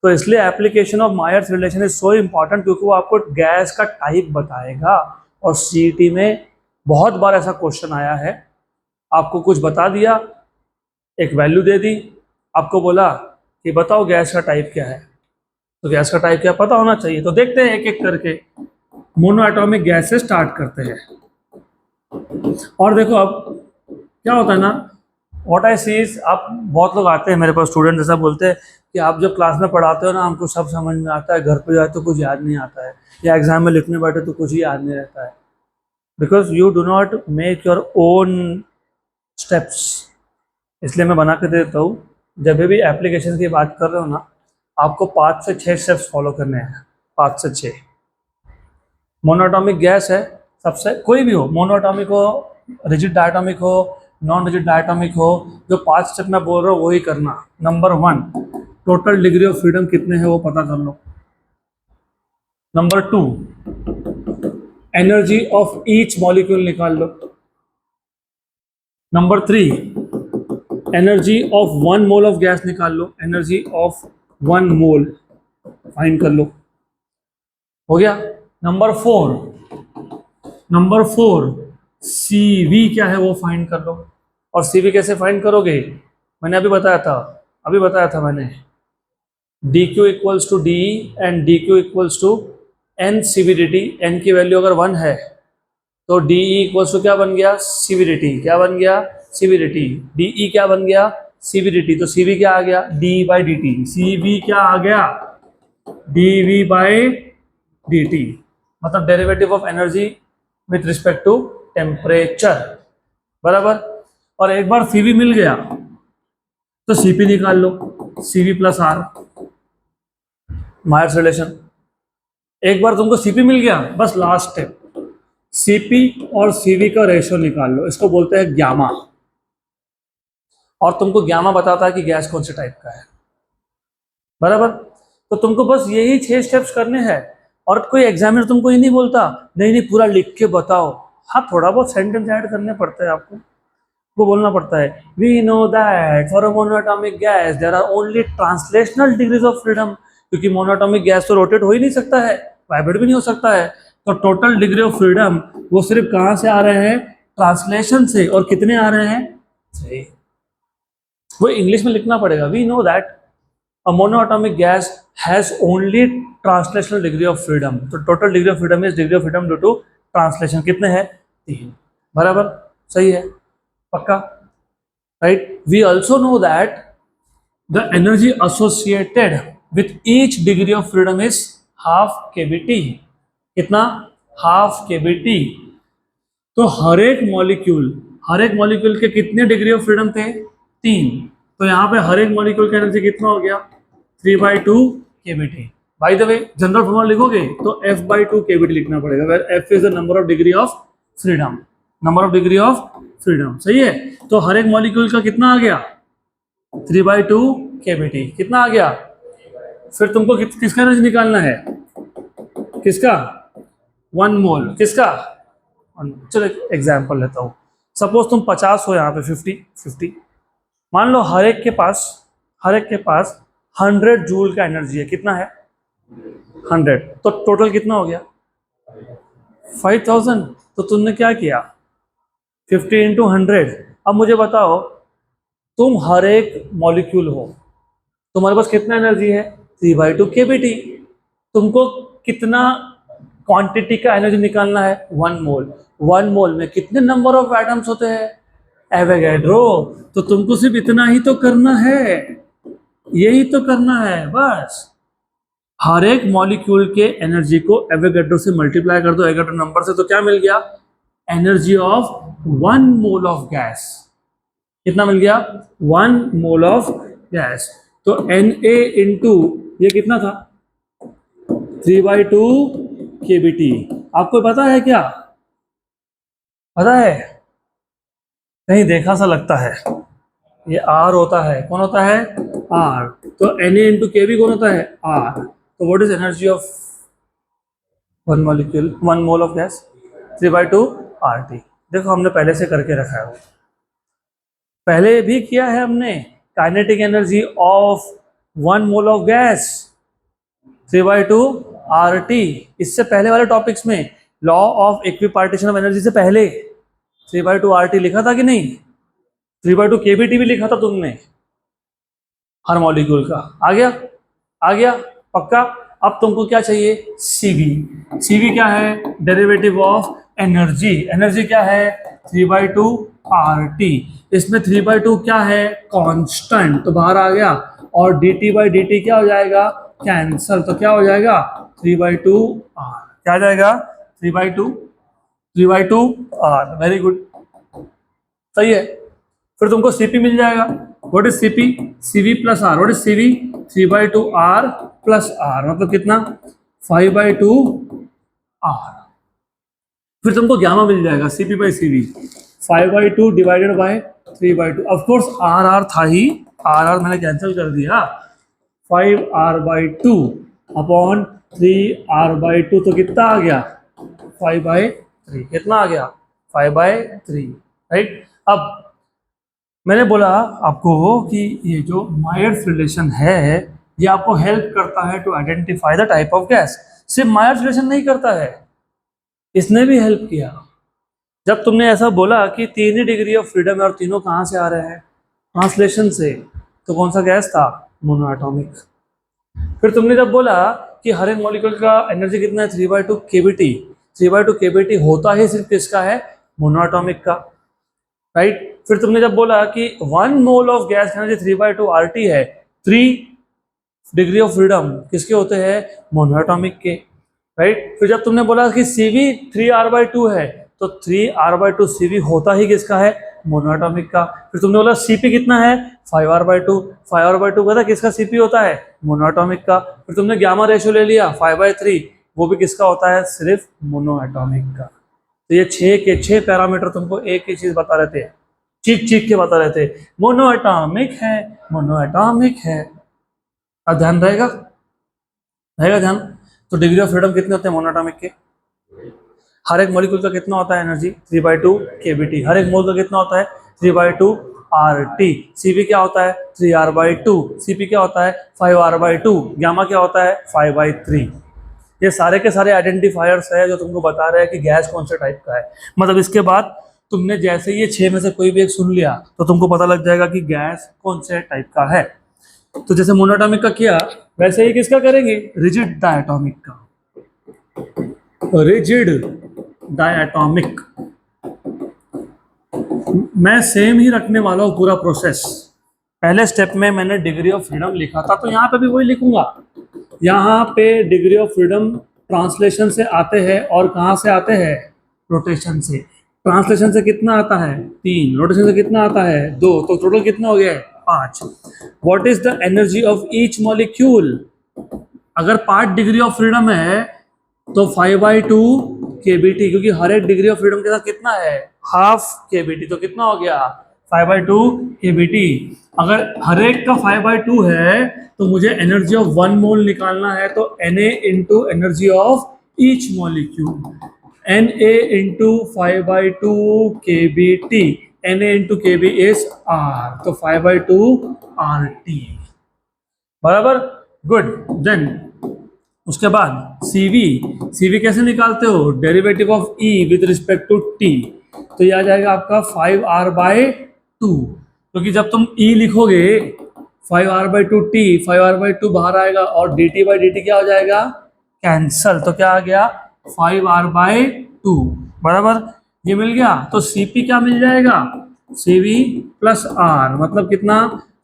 तो इसलिए application of Mayer's relation is so important, क्योंकि वो आपको गैस का टाइप बताएगा। और सीईटी में बहुत बार ऐसा क्वेश्चन आया है, आपको कुछ बता दिया, एक वैल्यू दे दी, आपको बोला कि बताओ गैस का टाइप क्या है। तो गैस का टाइप क्या पता होना चाहिए। तो देखते हैं एक एक करके, मोनो एटॉमिक गैस से स्टार्ट करते हैं। और देखो अब क्या होता है ना, व्हाट आई सी इज, आप बहुत लोग आते हैं मेरे पास, स्टूडेंट ऐसा बोलते हैं कि आप जब क्लास में पढ़ाते हो ना हमको सब समझ में आता है, घर पे जाए तो कुछ याद नहीं आता है, या एग्जाम में लिखने बैठे तो कुछ ही याद नहीं रहता है, because you do not make your own steps. इसलिए मैं बना के दे देता हूँ, जब भी एप्लीकेशन की बात कर रहे हो ना, आपको 5 से 6 स्टेप्स फॉलो करने हैं, 5 से 6। मोनोटॉमिक गैस है सबसे, कोई भी हो, मोनोटॉमिक हो, रिजिड डायटोमिक हो, नॉन रिजिड डायटोमिक हो, जो 5 स्टेप मैं बोल रहा हूँ वही करना। Number 1, total degree of freedom कितने हैं वो पता कर लो। Number 2, energy of each molecule निकाल लो। Number 3, energy of 1 mole of gas निकाल लो, एनर्जी ऑफ 1 मोल फाइंड कर लो, हो गया। नंबर 4, CV क्या है वो फाइंड कर लो। और CV कैसे फाइंड करोगे, मैंने अभी बताया था मैंने, dq equals to D and dq equals to n CVDT। n की वैल्यू अगर 1 है तो DE इक्वल्स टू क्या बन गया, CVDT। क्या बन गया, CVDT। DE क्या बन गया, CVDT। तो CV क्या आ गया, dE/dt। CV क्या आ गया, dV/dt, मतलब derivative of energy with respect to temperature, बराबर। और एक बार CV मिल गया तो CP निकाल लो, CV plus R, Mayer's relation. एक बार तुमको CP मिल गया, बस लास्ट स्टेप, CP और CV का रेशियो निकाल लो, इसको बोलते हैं ग्यामा। और तुमको ग्यामा बताता है कि गैस कौन से टाइप का है, बराबर। तो तुमको बस यही 6 स्टेप्स करने हैं। और कोई एग्जामिनर तुमको ये नहीं बोलता नहीं नहीं पूरा लिख के बताओ, हाँ थोड़ा बहुत सेंटेंस ऐड करने पड़ते हैं आपको, वो बोलना पड़ता है, we know that for a monoatomic gas there are only translational degrees of freedom, क्योंकि मोनोएटॉमिक गैस तो रोटेट हो ही नहीं सकता है, वाइब्रेट भी नहीं हो सकता है। तो टोटल डिग्री ऑफ फ्रीडम वो सिर्फ कहाँ से आ रहे हैं, ट्रांसलेशन से। और कितने आ रहे हैं, सही, वो इंग्लिश में लिखना पड़ेगा, we know that a monoatomic gas has only translational degree of freedom. तो total degree of freedom is degree of freedom due to translation. कितने हैं, 3, बराबर, सही है, पक्का, right? We also know that the energy associated with each degree of freedom is half kBT। कितना, half kBT। तो हर एक मॉलिक्यूल के कितने डिग्री ऑफ फ्रीडम थे, 3। तो यहाँ पे हर एक मॉलिक्यूल का एनर्जी कितना हो गया, 3/2 kBT। By the way general formula लिखोगे तो F/2 kBT लिखना पड़ेगा, where F is the number of degree of freedom, number of degree of freedom, सही है। तो हर एक मॉलिक्यूल का कितना आ गया, 3/2 kBT, कितना आ गया। फिर तुमको किसका एनर्जी निकालना है, किसका, 1 मोल, किसका, चलो एग्जाम्पल लेता हूँ। सपोज तुम 50 हो, यहाँ पे 50, मान लो हर एक के पास 100 जूल का एनर्जी है, कितना है, 100। तो टोटल कितना हो गया, 5000। तो तुमने क्या किया, 50 इंटू 100। अब मुझे बताओ, तुम हर एक मॉलिक्यूल हो, तुम्हारे पास कितना एनर्जी है, 3/2 kBT। तुमको कितना क्वांटिटी का एनर्जी निकालना है, 1 मोल। 1 मोल में कितने नंबर ऑफ एटम्स होते हैं, एवोगैड्रो। तो तुमको सिर्फ इतना ही तो करना है, यही तो करना है बस। हर एक मॉलिक्यूल के एनर्जी को एवोगैड्रो से मल्टीप्लाई कर दो एवोगैड्रो नंबर से, तो क्या मिल गया? Energy of 1 mole of gas. कितना मिल गया? 1 मोल ऑफ गैस। तो Na इंटू ये कितना था? 3/2 kBt। आपको पता है क्या? पता है? कहीं देखा सा लगता है। ये R होता है, कौन होता है? R। तो Na इंटू Kb कौन होता है? R। तो what is energy of 1 molecule 1 mole of gas? 3/2 RT। देखो हमने पहले से करके रखा है, वो पहले भी किया है हमने। Kinetic energy of 1 mole of gas 3/2 RT। इससे पहले वाले टॉपिक्स में law of equipartition of energy से पहले 3/2 RT लिखा था कि नहीं? 3/2 kBt भी लिखा था तुमने हर मॉलिक्यूल का। आ गया? आ गया पक्का? अब तुमको क्या चाहिए? CV। CV क्या है? Derivative of energy. एनर्जी क्या है? 3/2 RT। इसमें 3/2 क्या है? कांस्टेंट, तो बाहर आ गया। और dt/dt क्या हो जाएगा? कैंसल। तो क्या हो जाएगा? 3/2 R। क्या आ जाएगा? 3/2 R। वेरी गुड, सही है। फिर तुमको Cp मिल जाएगा। What is Cp? Cv plus R। What is Cv? 3/2 R plus R, मतलब कितना? 5/2 R। फिर तुमको गामा मिल जाएगा, Cp/Cv 5/2 divided by 3/2। Of course R था ही, R मैंने कैंसिल कर दिया। 5R/2 अपॉन 3R/2, तो कितना आ गया? 5/3। कितना आ गया? 5/3, राइट। अब मैंने बोला आपको कि ये जो मायर्स रिलेशन है, ये आपको हेल्प करता है to identify the type of gas. सिर्फ मायर्स रिलेशन नहीं करता है, इसने भी हेल्प किया। जब तुमने ऐसा बोला कि 3 ही डिग्री ऑफ फ्रीडम है और तीनों कहाँ से आ रहे हैं? ट्रांसलेशन से। तो कौन सा गैस था? मोनोएटॉमिक। फिर तुमने जब बोला कि हर एक मॉलिक्यूल का एनर्जी कितना है? 3/2 kBt। 3/2 kBt होता ही सिर्फ किसका है? मोनोएटॉमिक का, राइट। फिर तुमने जब बोला कि 1 mole of gas energy 3/2 RT है, 3 डिग्री ऑफ फ्रीडम किसके होते हैं? मोनोएटॉमिक के, राइट। फिर जब तुमने बोला कि CV 3R/2 है, तो 3R/2 CV होता ही किसका है? मोनोएटॉमिक का। फिर तुमने बोला CP कितना है? 5R/2। 5R/2 पता किसका CP होता है? मोनोएटॉमिक का। फिर तुमने गामा रेशियो ले लिया 5/3, वो भी किसका होता है? सिर्फ मोनोएटॉमिक का। तो ये 6 के 6 पैरामीटर तुमको एक ही चीज बता रहे थे, चीख चीख के बता रहे थे, मोनोएटॉमिक है, मोनोएटॉमिक है। अब ध्यान रहेगा? रहेगा ध्यान? तो डिग्री ऑफ फ्रीडम कितने होते हैं मोनोएटॉमिक के? हर एक मॉलिक्यूल का कितना होता है एनर्जी? 3/2 kBt। हर एक मोल का कितना होता है? 3/2 RT। CV क्या होता है? 3R/2। CP क्या होता है? 5R/2। गामा क्या होता है? 5/3। ये सारे के सारे आइडेंटिफायर्स है जो तुमको बता रहे हैं कि गैस कौन से टाइप का है। मतलब इसके बाद तुमने जैसे ये 6 में से कोई भी एक सुन लिया तो तुमको पता लग जाएगा कि गैस कौन से टाइप का है। तो जैसे मोनोएटॉमिक का किया, वैसे ही किसका करेंगे? रिजिड डायटोमिक का। रिजिड डायटोमिक मैं सेम ही रखने वाला हूँ पूरा प्रोसेस। पहले स्टेप में मैंने डिग्री ऑफ फ्रीडम लिखा था, तो यहाँ पे भी वही लिखूंगा। यहाँ पे डिग्री ऑफ फ्रीडम ट्रांसलेशन से आते हैं, और कहाँ से आते हैं? रोटेशन से। ट्रांसलेशन से कितना आता है? 3। रोटेशन से कितना आता है? 2। तो टोटल कितना हो गया? 5। What is the energy of each molecule? अगर 5 डिग्री ऑफ फ्रीडम है तो 5/2 kBt, क्योंकि हर एक डिग्री ऑफ फ्रीडम के साथ कितना है? Half kBt। तो कितना हो गया? 5/2 kBt। अगर हर एक का 5/2 है तो मुझे एनर्जी ऑफ 1 मोल निकालना है, तो Na into energy of each molecule, Na into 5/2 kBt। Na into kb is R, तो 5/2 RT, बराबर। गुड। देन उसके बाद CV कैसे निकालते हो? Derivative of E with respect to T। तो ये आ जाएगा आपका 5R/2, क्योंकि जब तुम E लिखोगे 5R/2 T, 5R/2 बाहर आएगा और dt/dt क्या हो जाएगा? कैंसल। तो क्या आ गया? 5R/2, बराबर। ये मिल गया। तो CP क्या मिल जाएगा? CV प्लस R, मतलब कितना?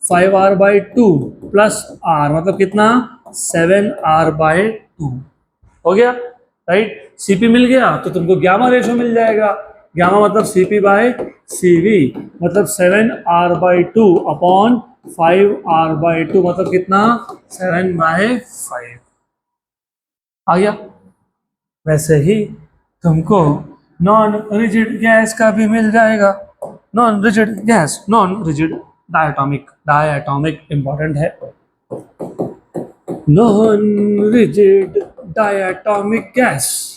5R/2 प्लस R, मतलब कितना? 7r/2 हो गया, राइट। Cp मिल गया तो तुमको गामा रेशो मिल जाएगा। गामा मतलब Cp/Cv, मतलब 7r/2 अपॉन 5r/2 मतलब कितना, 7/5 आ गया। वैसे ही तुमको नॉन रिजिड गैस का भी मिल जाएगा। Non rigid gas, non rigid diatomic, diatomic important है। Non rigid diatomic gas.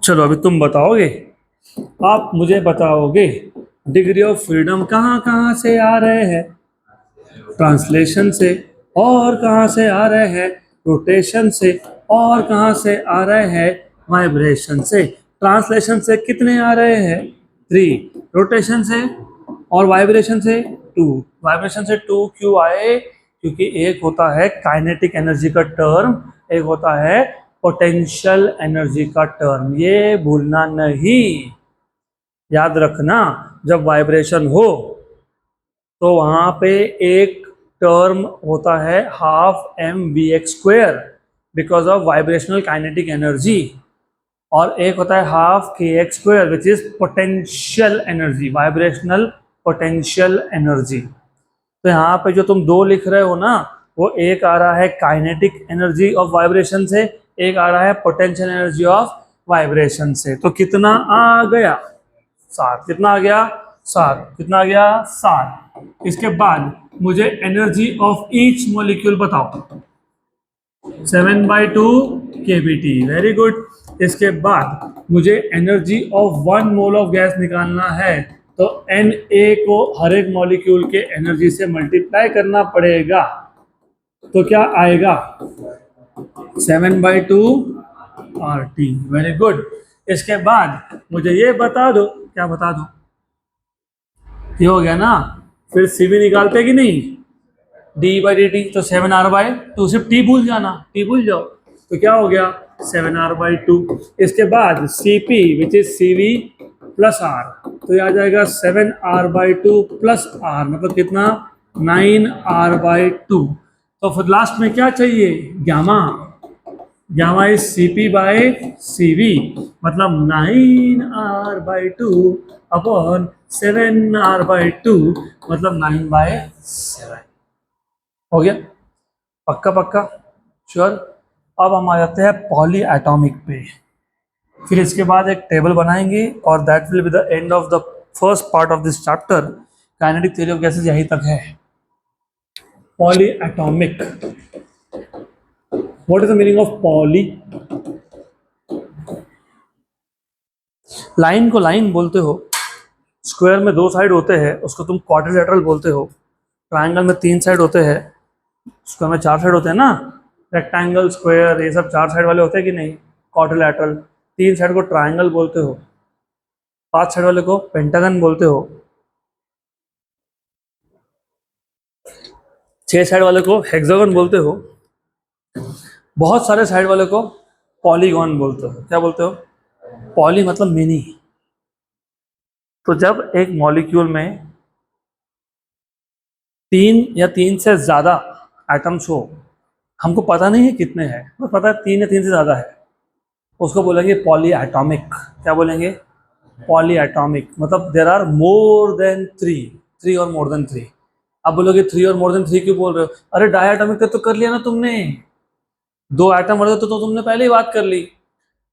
चलो अभी तुम बताओगे, आप मुझे बताओगे डिग्री ऑफ फ्रीडम कहाँ कहाँ से आ रहे हैं, ट्रांसलेशन से, और कहाँ से आ रहे हैं, रोटेशन से, और कहाँ से आ रहे हैं, वाइब्रेशन से। ट्रांसलेशन से कितने आ रहे हैं, 3, रोटेशन से और वाइब्रेशन से 2। वाइब्रेशन से 2 क्यों आए, क्योंकि एक होता है काइनेटिक एनर्जी का टर्म, एक होता है पोटेंशियल एनर्जी का टर्म, ये भूलना नहीं, याद रखना। जब वाइब्रेशन हो तो वहां पे एक टर्म होता है half mvx² because of vibrational kinetic energy, और एक होता है half kx² which is potential energy, vibrational potential energy. तो यहाँ पे जो तुम दो लिख रहे हो ना, वो एक आ रहा है काइनेटिक एनर्जी ऑफ वाइब्रेशन से, एक आ रहा है पोटेंशियल एनर्जी ऑफ वाइब्रेशन से। तो कितना आ गया, 7। कितना आ गया, 7। कितना आ गया, 7। इसके बाद मुझे एनर्जी ऑफ ईच मॉलिक्यूल बताओ, 7/2 kBT, वेरी गुड। इसके बाद मुझे energy of 1 mole of gas निकालना है, तो Na को हर एक मॉलिक्यूल के एनर्जी से मल्टीप्लाई करना पड़ेगा, तो क्या आएगा, 7/2 RT, वेरी गुड। इसके बाद मुझे ये बता दो, क्या बता दो, ये हो गया ना, फिर Cv निकालते कि नहीं, d/dt, तो 7r/2, सिर्फ t भूल जाना, t भूल जाओ, तो क्या हो गया, 7r/2। इसके बाद Cp which is Cv plus r, तो ये आ जाएगा 7r/2 प्लस r, मतलब कितना, 9r/2। तो फिर लास्ट में क्या चाहिए, गामा। गामा इज Cp/Cv, मतलब 9r/2 अपॉन 7r/2 मतलब 9/7 हो गया। पक्का पक्का, श्योर। अब हम आ जाते हैं पॉली एटॉमिक पे, फिर इसके बाद एक टेबल बनाएंगे और that will be the end of the first part of this chapter. Kinetic theory of gases यहीं तक है। Poly atomic, what is the meaning of poly. Line को लाइन बोलते हो, स्क्वायर में 2 साइड होते हैं उसको तुम क्वाड्रिलेटरल बोलते हो, ट्राइंगल में 3 साइड होते हैं, स्क्वायर में 4 साइड होते हैं ना, रेक्टेंगल, स्क्वायर, ये सब 4 साइड वाले होते हैं कि नहीं, क्वाड्रिलेटरल। 3 साइड को ट्राइंगल बोलते हो, 5 साइड वाले को पेंटागन बोलते हो, 6 साइड वाले को हेक्सागन बोलते हो, बहुत सारे साइड वाले को पॉलीगॉन बोलते हो। क्या बोलते हो, पॉली मतलब मिनी। तो जब एक मॉलिक्यूल में 3 या 3 से ज्यादा एटम्स हो, हमको पता नहीं है कितने हैं, बस पता है 3 या 3 से ज्यादा है, उसको बोलेंगे पॉली एटॉमिक। क्या बोलेंगे, पॉली एटॉमिक, मतलब देर आर मोर देन 3 और मोर देन 3। अब बोलोगे 3 और मोर देन 3 क्यों बोल रहे हो, अरे डायटोमिक तो कर लिया ना तुमने, 2 एटम वाले तो तुमने पहले ही बात कर ली।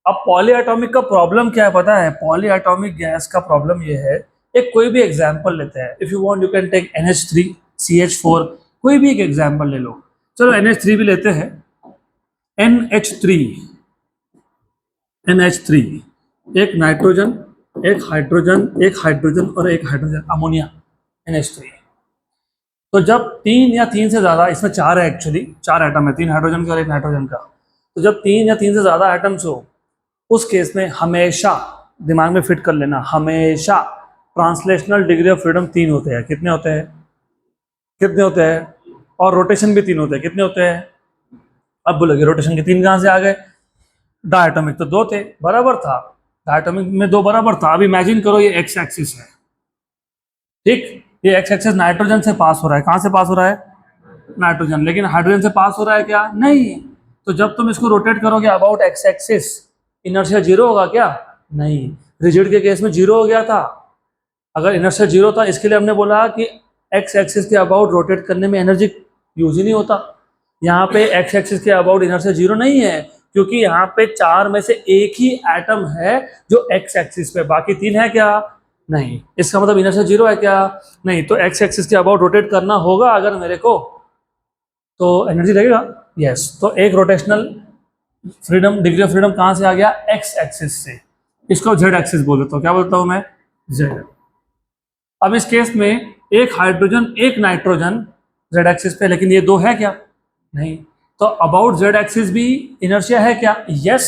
अब पॉली एटॉमिक का प्रॉब्लम क्या है पता है, पॉली एटॉमिक गैस का प्रॉब्लम ये है, एक कोई भी एग्जांपल लेते हैं, if you want you can take NH3 CH4, कोई भी एक एग्जांपल ले लो। चलो NH3 भी लेते हैं, NH3 एक नाइट्रोजन, एक हाइड्रोजन और एक हाइड्रोजन, अमोनिया, NH3। तो जब 3 या 3 से ज्यादा, इसमें 4 है एक्चुअली, 4 एटम है, 3 हाइड्रोजन का और 1 नाइट्रोजन का। तो जब 3 या 3 से ज्यादा एटम्स हो, उस केस में हमेशा दिमाग में फिट कर लेना, हमेशा ट्रांसलेशनल डिग्री ऑफ फ्रीडम 3 होते हैं। कितने होते हैं, कितने होते हैं, और रोटेशन भी 3 होते हैं। कितने होते हैं, अब बोलोगे रोटेशन के 3 कहां से आ गए, डायटोमिक तो 2 थे, बराबर था, डायटोमिक में 2 बराबर था। अब इमेजिन करो ये एक्स एक्सिस है, ठीक, ये एक्स एक्सिस नाइट्रोजन से पास हो रहा है, कहाँ से पास हो रहा है? नाइट्रोजन। लेकिन हाइड्रोजन से पास हो रहा है क्या? नहीं। तो जब तुम इसको रोटेट करोगे about x axis, inertia zero होगा क्या? नहीं। रिजिड के केस में जीरो हो गया था। अगर इनर्शिया जीरो था, इसके लिए हमने बोला कि एक्स एक्सिस के अबाउट रोटेट करने में एनर्जी यूज ही नहीं होता। यहाँ पे एक्स एक्सिस के अबाउट इनर्शिया जीरो नहीं है, क्योंकि यहाँ पे 4 में से एक ही एटम है जो एक्स एक्सिस पे, बाकी 3 है क्या? नहीं। इसका मतलब इनर्शिया जीरो है क्या? नहीं। तो एक्स एक्सिस के अबाउट रोटेट करना होगा अगर मेरे को, तो एनर्जी लगेगा। यस। तो एक rotational freedom, degree of freedom कहाँ से आ गया? एक्स एक्सिस से। इसको जेड एक्सिस बोल देता हूँ। क्या बोलता हूँ मैं? जेड। अब इस केस में एक हाइड्रोजन एक नाइट्रोजन जेड एक्सिस पे, लेकिन ये दो है क्या? नहीं। तो अबाउट जेड एक्सिस भी इनर्शिया है क्या? यस।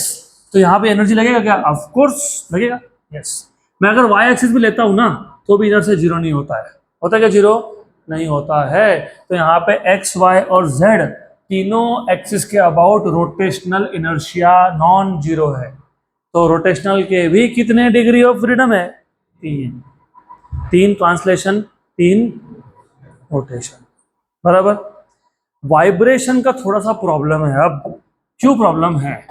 तो यहाँ पे एनर्जी लगेगा क्या? ऑफ कोर्स लगेगा। यस। मैं अगर वाई एक्सिस भी लेता हूँ ना, तो भी इनर्शिया जीरो नहीं होता है। होता है क्या? जीरो नहीं होता है। तो यहाँ पे एक्स, वाई और जेड तीनों एक्सिस के about rotational inertia non zero है। तो रोटेशनल के भी कितने डिग्री ऑफ फ्रीडम है? 3। 3 ट्रांसलेशन, 3 रोटेशन। बराबर। वाइब्रेशन का थोड़ा सा प्रॉब्लम है। अब क्यों प्रॉब्लम है?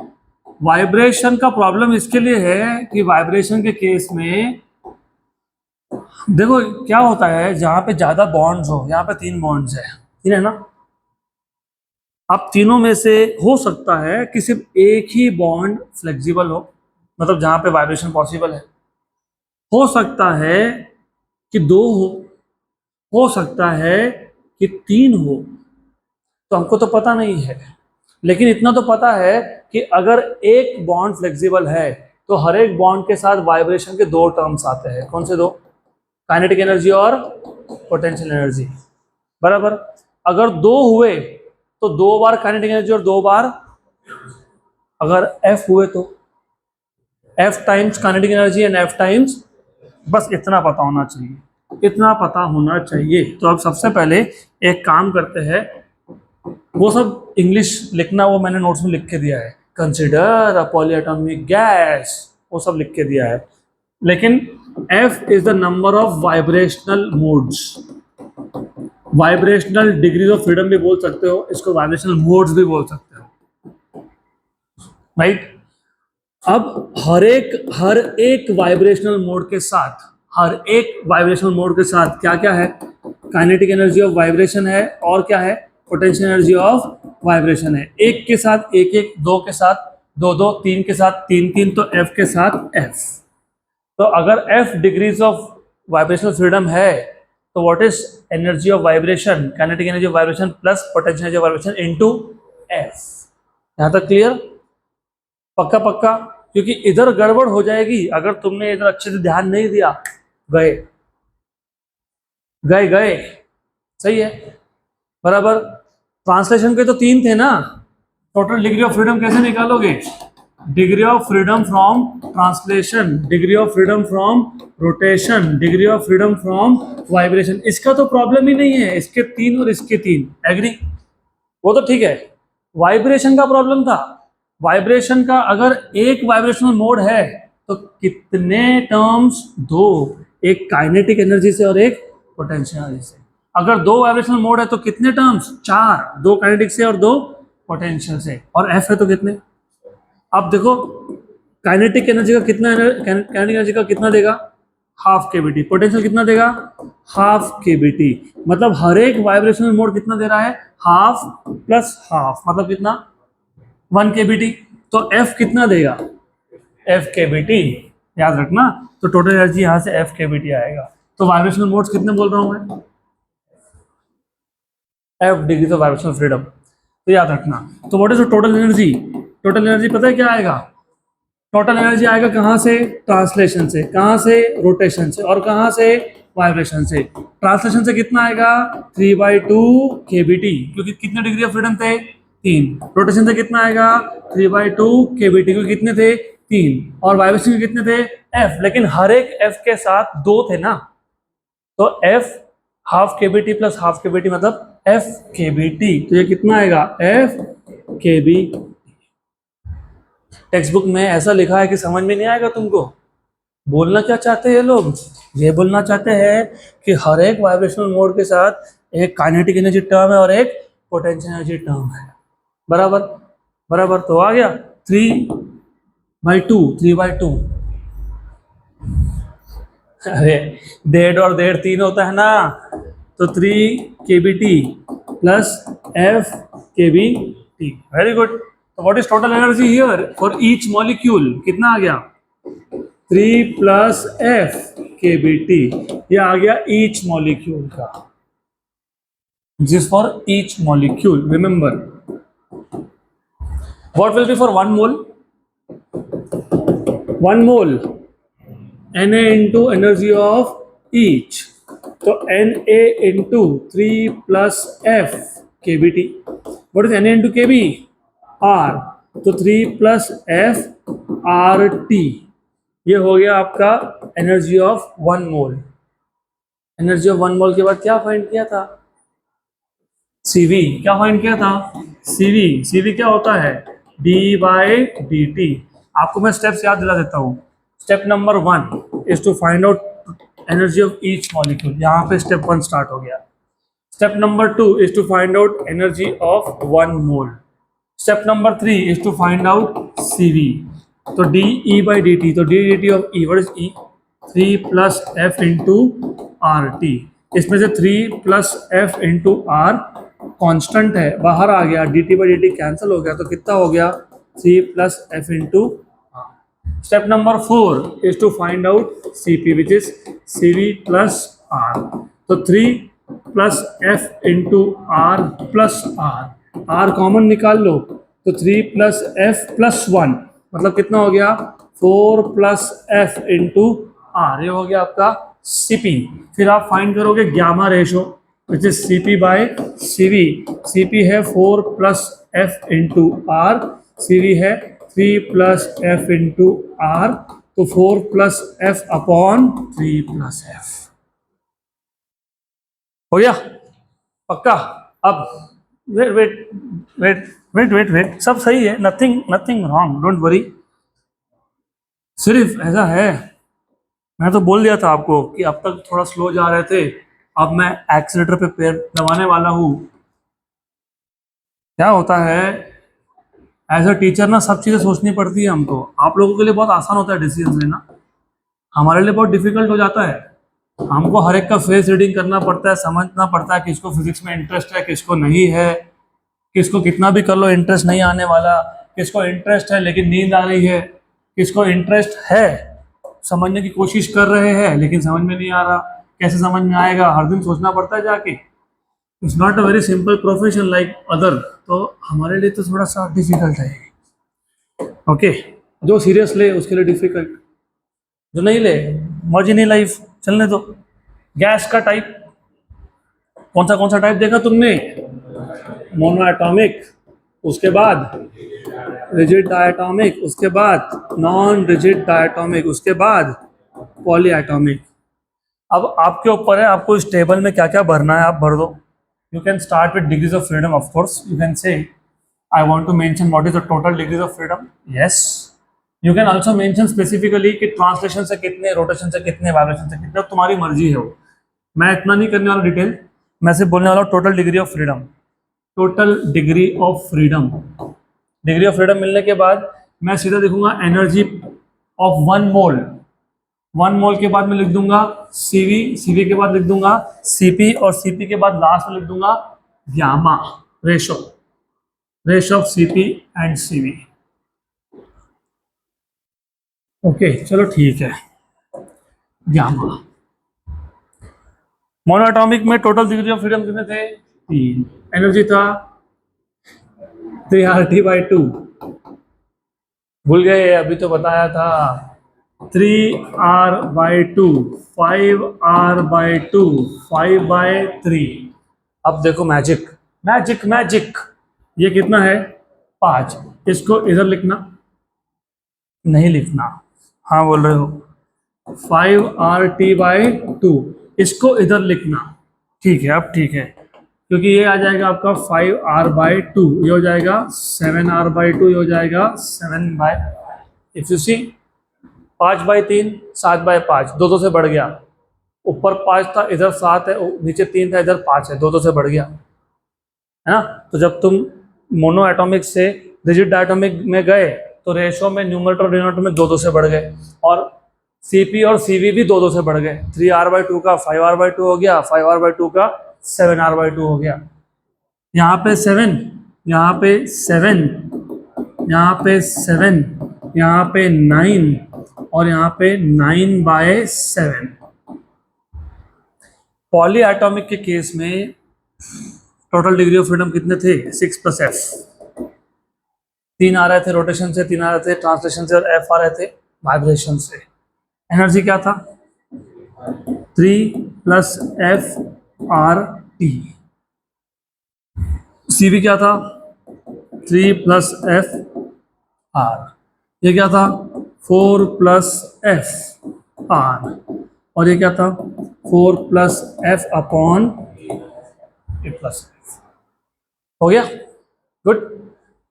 वाइब्रेशन का प्रॉब्लम इसके लिए है कि वाइब्रेशन के केस में देखो क्या होता है, जहां पे ज्यादा बॉन्ड्स हो, यहाँ पे 3 बॉन्ड्स है, 3 है ना। अब तीनों में से हो सकता है कि सिर्फ एक ही बॉन्ड फ्लेक्सिबल हो, मतलब जहां पे वाइब्रेशन पॉसिबल है। हो सकता है कि 2 हो सकता है कि 3 हो। तो हमको तो पता नहीं है, लेकिन इतना तो पता है कि अगर एक बॉन्ड फ्लेक्सिबल है तो हर एक बॉन्ड के साथ वाइब्रेशन के 2 टर्म्स आते हैं। कौन से 2? काइनेटिक एनर्जी और पोटेंशियल एनर्जी। बराबर। अगर 2 हुए तो 2 बार काइनेटिक एनर्जी और 2 बार, अगर F हुए तो F times kinetic energy and F times, बस इतना पता होना चाहिए, इतना पता होना चाहिए। तो अब सबसे पहले एक काम करते हैं, वो सब इंग्लिश लिखना वो मैंने नोट्स में लिख के दिया है, कंसिडर अ पॉलीएटॉमिक गैस, वो सब लिख के दिया है। लेकिन F is the number of vibrational modes. Vibrational degrees of freedom भी बोल सकते हो इसको, वाइब्रेशनल मोड्स भी बोल सकते हो, राइट। अब हर एक वाइब्रेशनल मोड के साथ, हर एक वाइब्रेशनल मोड के साथ क्या क्या है? काइनेटिक एनर्जी ऑफ वाइब्रेशन है, और क्या है? पोटेंशियल एनर्जी ऑफ वाइब्रेशन है। एक के साथ एक एक, 2 के साथ 2 2, 3 के साथ 3 3, तो F के साथ F। तो अगर F degrees of vibrational freedom है, तो what is energy of vibration? Kinetic energy of vibration plus potential energy of vibration into F। यहां तक क्लियर? पक्का पक्का? क्योंकि इधर गड़बड़ हो जाएगी अगर तुमने इधर अच्छे से ध्यान नहीं दिया। गए गए गए, सही है। बराबर। ट्रांसलेशन के तो 3 थे ना। टोटल डिग्री ऑफ फ्रीडम कैसे निकालोगे? Degree of freedom from translation, degree of freedom from rotation, degree of freedom from vibration. इसका तो प्रॉब्लम ही नहीं है, इसके 3 और इसके 3, एग्री? वो तो ठीक है। वाइब्रेशन का प्रॉब्लम था। वाइब्रेशन का अगर एक वाइब्रेशनल मोड है तो कितने टर्म्स? 2। एक काइनेटिक एनर्जी से और एक पोटेंशियल एनर्जी से। अगर 2 वाइब्रेशनल मोड है तो कितने टर्म्स? 4। 2 काइनेटिक से और 2 पोटेंशियल से, और F है तो कितने? अब देखो, काइनेटिक एनर्जी का कितना, काइनेटिक एनर्जी का कितना देगा? Half KBT. पोटेंशियल कितना देगा? Half KBT. मतलब हर एक वाइब्रेशनल मोड कितना दे रहा है? हाफ प्लस हाफ, मतलब कितना? 1 केबीटी। तो F कितना देगा? F केबीटी, याद रखना। तो टोटल एनर्जी यहां से F केबीटी आएगा। तो वाइब्रेशनल मोड्स कितने बोल रहा हूं मैं? F degree of vibrational freedom, तो याद रखना। तो what is total energy? Total energy पता है क्या आएगा? टोटल एनर्जी आएगा कहाँ से? ट्रांसलेशन से। कहाँ से? रोटेशन से। और कहाँ से? वाइब्रेशन से। ट्रांसलेशन से कितना आएगा? 3/2 केबीटी, क्योंकि कितने डिग्री ऑफ फ्रीडम थे? 3। रोटेशन से कितना आएगा? 3/2 केबीटी, क्योंकि कितने थे? 3। और वाइब्रेशन के कितने थे? F। लेकिन हर एक F के साथ 2 थे ना, तो F half KBT plus half KBT मतलब F केबीटी। तो ये कितना आएगा? F केबी। टेक्स्ट बुक में ऐसा लिखा है कि समझ में नहीं आएगा तुमको। बोलना क्या चाहते हैं ये लोग? ये बोलना चाहते हैं कि हर एक वाइब्रेशनल मोड के साथ एक काइनेटिक एनर्जी टर्म है और एक पोटेंशियल एनर्जी टर्म है। बराबर? बराबर तो आ गया 3/2, 3/2। अरे डेढ़ और डेढ़ 3 होता है ना, तो 3 kBt plus F kBt। Very good. तो what is total energy here for each molecule? कितना आ गया? 3 + F kBt। ये आ गया ईच मॉलिक्यूल का। जिस for each molecule, remember what will be for 1 mole? 1 mole Na into energy of each, तो Na into 3 + F kBt। what is Na into kB? R, तो 3 + F RT। ये हो गया आपका energy of 1 mole. Energy of 1 मोल के बाद क्या find किया था? CV। क्या फाइंड किया था? CV क्या होता है? d/dt। आपको मैं स्टेप्स याद दिला देता हूँ। Step number 1 is to find out energy of each molecule. यहाँ पे स्टेप 1 स्टार्ट हो गया। Step number 2 is to find out energy of 1 mole. Step number 3 is to find out CV। तो dE/dt, तो ddt of E, what is E? 3 + F into RT। इसमें से 3 + F into R constant है, बाहर आ गया, dt/dt cancel हो गया, तो कितना हो गया? 3 + F into R। Step number 4 is to find out CP which is CV + R। तो 3 + F into R + R। R common निकाल लो, तो 3 + F + 1 मतलब कितना हो गया? 4 + F into R। ये हो गया आपका CP। फिर आप फाइंड करोगे gamma ratio which is CP/CV। CP है 4 + F into R, CV है 3 + F into R, तो 4 + F अपॉन 3 + F हो गया पक्का। अब wait wait wait wait wait wait, सब सही है, nothing nothing wrong, don't worry. सिर्फ ऐसा है, मैं तो बोल दिया था आपको कि अब तक थोड़ा स्लो जा रहे थे, अब मैं एक्सीलेटर पे पैर दबाने वाला हूँ। क्या होता है, एज अ टीचर ना सब चीज़ें सोचनी पड़ती है हमको। आप लोगों के लिए बहुत आसान होता है डिसीजन लेना, हमारे लिए बहुत डिफिकल्ट हो जाता है। हमको हर एक का फेस रीडिंग करना पड़ता है, समझना पड़ता है किसको फिजिक्स में इंटरेस्ट है, किसको नहीं है, किसको कितना भी कर लो इंटरेस्ट नहीं आने वाला, किसको इंटरेस्ट है लेकिन नींद आ रही है, किसको इंटरेस्ट है समझने की कोशिश कर रहे हैं लेकिन समझ में नहीं आ रहा, कैसे समझ में आएगा, हर दिन सोचना पड़ता है जाके। It's not a very simple profession like other, तो हमारे लिए तो थोड़ा सा डिफिकल्ट है। ओके, जो सीरियस ले उसके लिए डिफिकल्ट, जो नहीं ले मर्जी नहीं, लाइफ चलने दो। गैस का टाइप कौन सा टाइप देखा तुमने? मोनो एटॉमिक, उसके बाद रिजिड डायटोमिक, उसके बाद नॉन रिजिड डायटोमिक, उसके बाद पॉली एटॉमिक। अब आपके ऊपर है आपको इस टेबल में क्या क्या भरना है, आप भर दो। You can start with degrees of freedom, of course you can say I want to mention what is the total degrees of freedom. Yes, you can also mention specifically कि ट्रांसलेशन से कितने, रोटेशन से कितने, vibration से कितने, तुम्हारी मर्जी है वो। मैं इतना नहीं करने वाला डिटेल, मैं सिर्फ बोलने वाला हूँ total degree of freedom. Total degree of freedom, degree of freedom मिलने के बाद मैं सीधा लिखूंगा एनर्जी ऑफ 1 मोल। 1 मोल के बाद मैं लिख दूंगा CV, CV के बाद लिख दूंगा CP, और CP के बाद लास्ट में लिख दूंगा gamma ratio, ratio of CP and CV। Okay चलो ठीक है। गामा मोनोएटॉमिक में टोटल डिग्री ऑफ फ्रीडम कितने थे? 3। एनर्जी था 3RT/2। भूल गए? अभी तो बताया था 3R/2, 5R/2, 5/3। अब देखो मैजिक मैजिक मैजिक, ये कितना है? 5। इसको इधर लिखना, नहीं लिखना, हाँ बोल रहे हो। 5RT/2 इसको इधर लिखना, ठीक है। अब ठीक है, क्योंकि ये आ जाएगा आपका 5R/2, ये हो जाएगा 7R/2, ये हो जाएगा 7 बाय, इफ यू सी 5/3, 7/5, 2 से बढ़ गया। ऊपर 5 था, इधर 7 है, नीचे 3 था, इधर 5 है, 2 से बढ़ गया, है ना। तो जब तुम मोनो एटॉमिक से रिजिड डायटोमिक में गए तो रेशो में न्यूमरेटर और डिनोमिनेटर में 2 से बढ़ गए, और सीपी और सीवी भी 2 से बढ़ गए। 3r/2 का 5r/2 हो गया, 5r/2 का 7r/2 हो गया। यहाँ पे 7, यहाँ पे 7, यहाँ पे 7, यहाँ पे 9 और यहाँ पे 9/7। पॉली एटॉमिक के केस में टोटल डिग्री ऑफ फ्रीडम कितने थे? 6 + f। 3 आ रहे थे रोटेशन से, 3 आ रहे थे ट्रांसलेशन से, और f आ रहे थे वाइब्रेशन से। एनर्जी क्या था? 3 + f/t। CV क्या था? 3 + f/r। ये क्या था? 4 + f/r। और ये क्या था? 4 + f/a+f। हो गया? Good.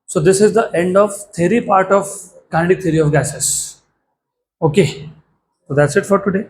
So this is the end of theory part of kinetic theory of gases. Okay, so that's it for today.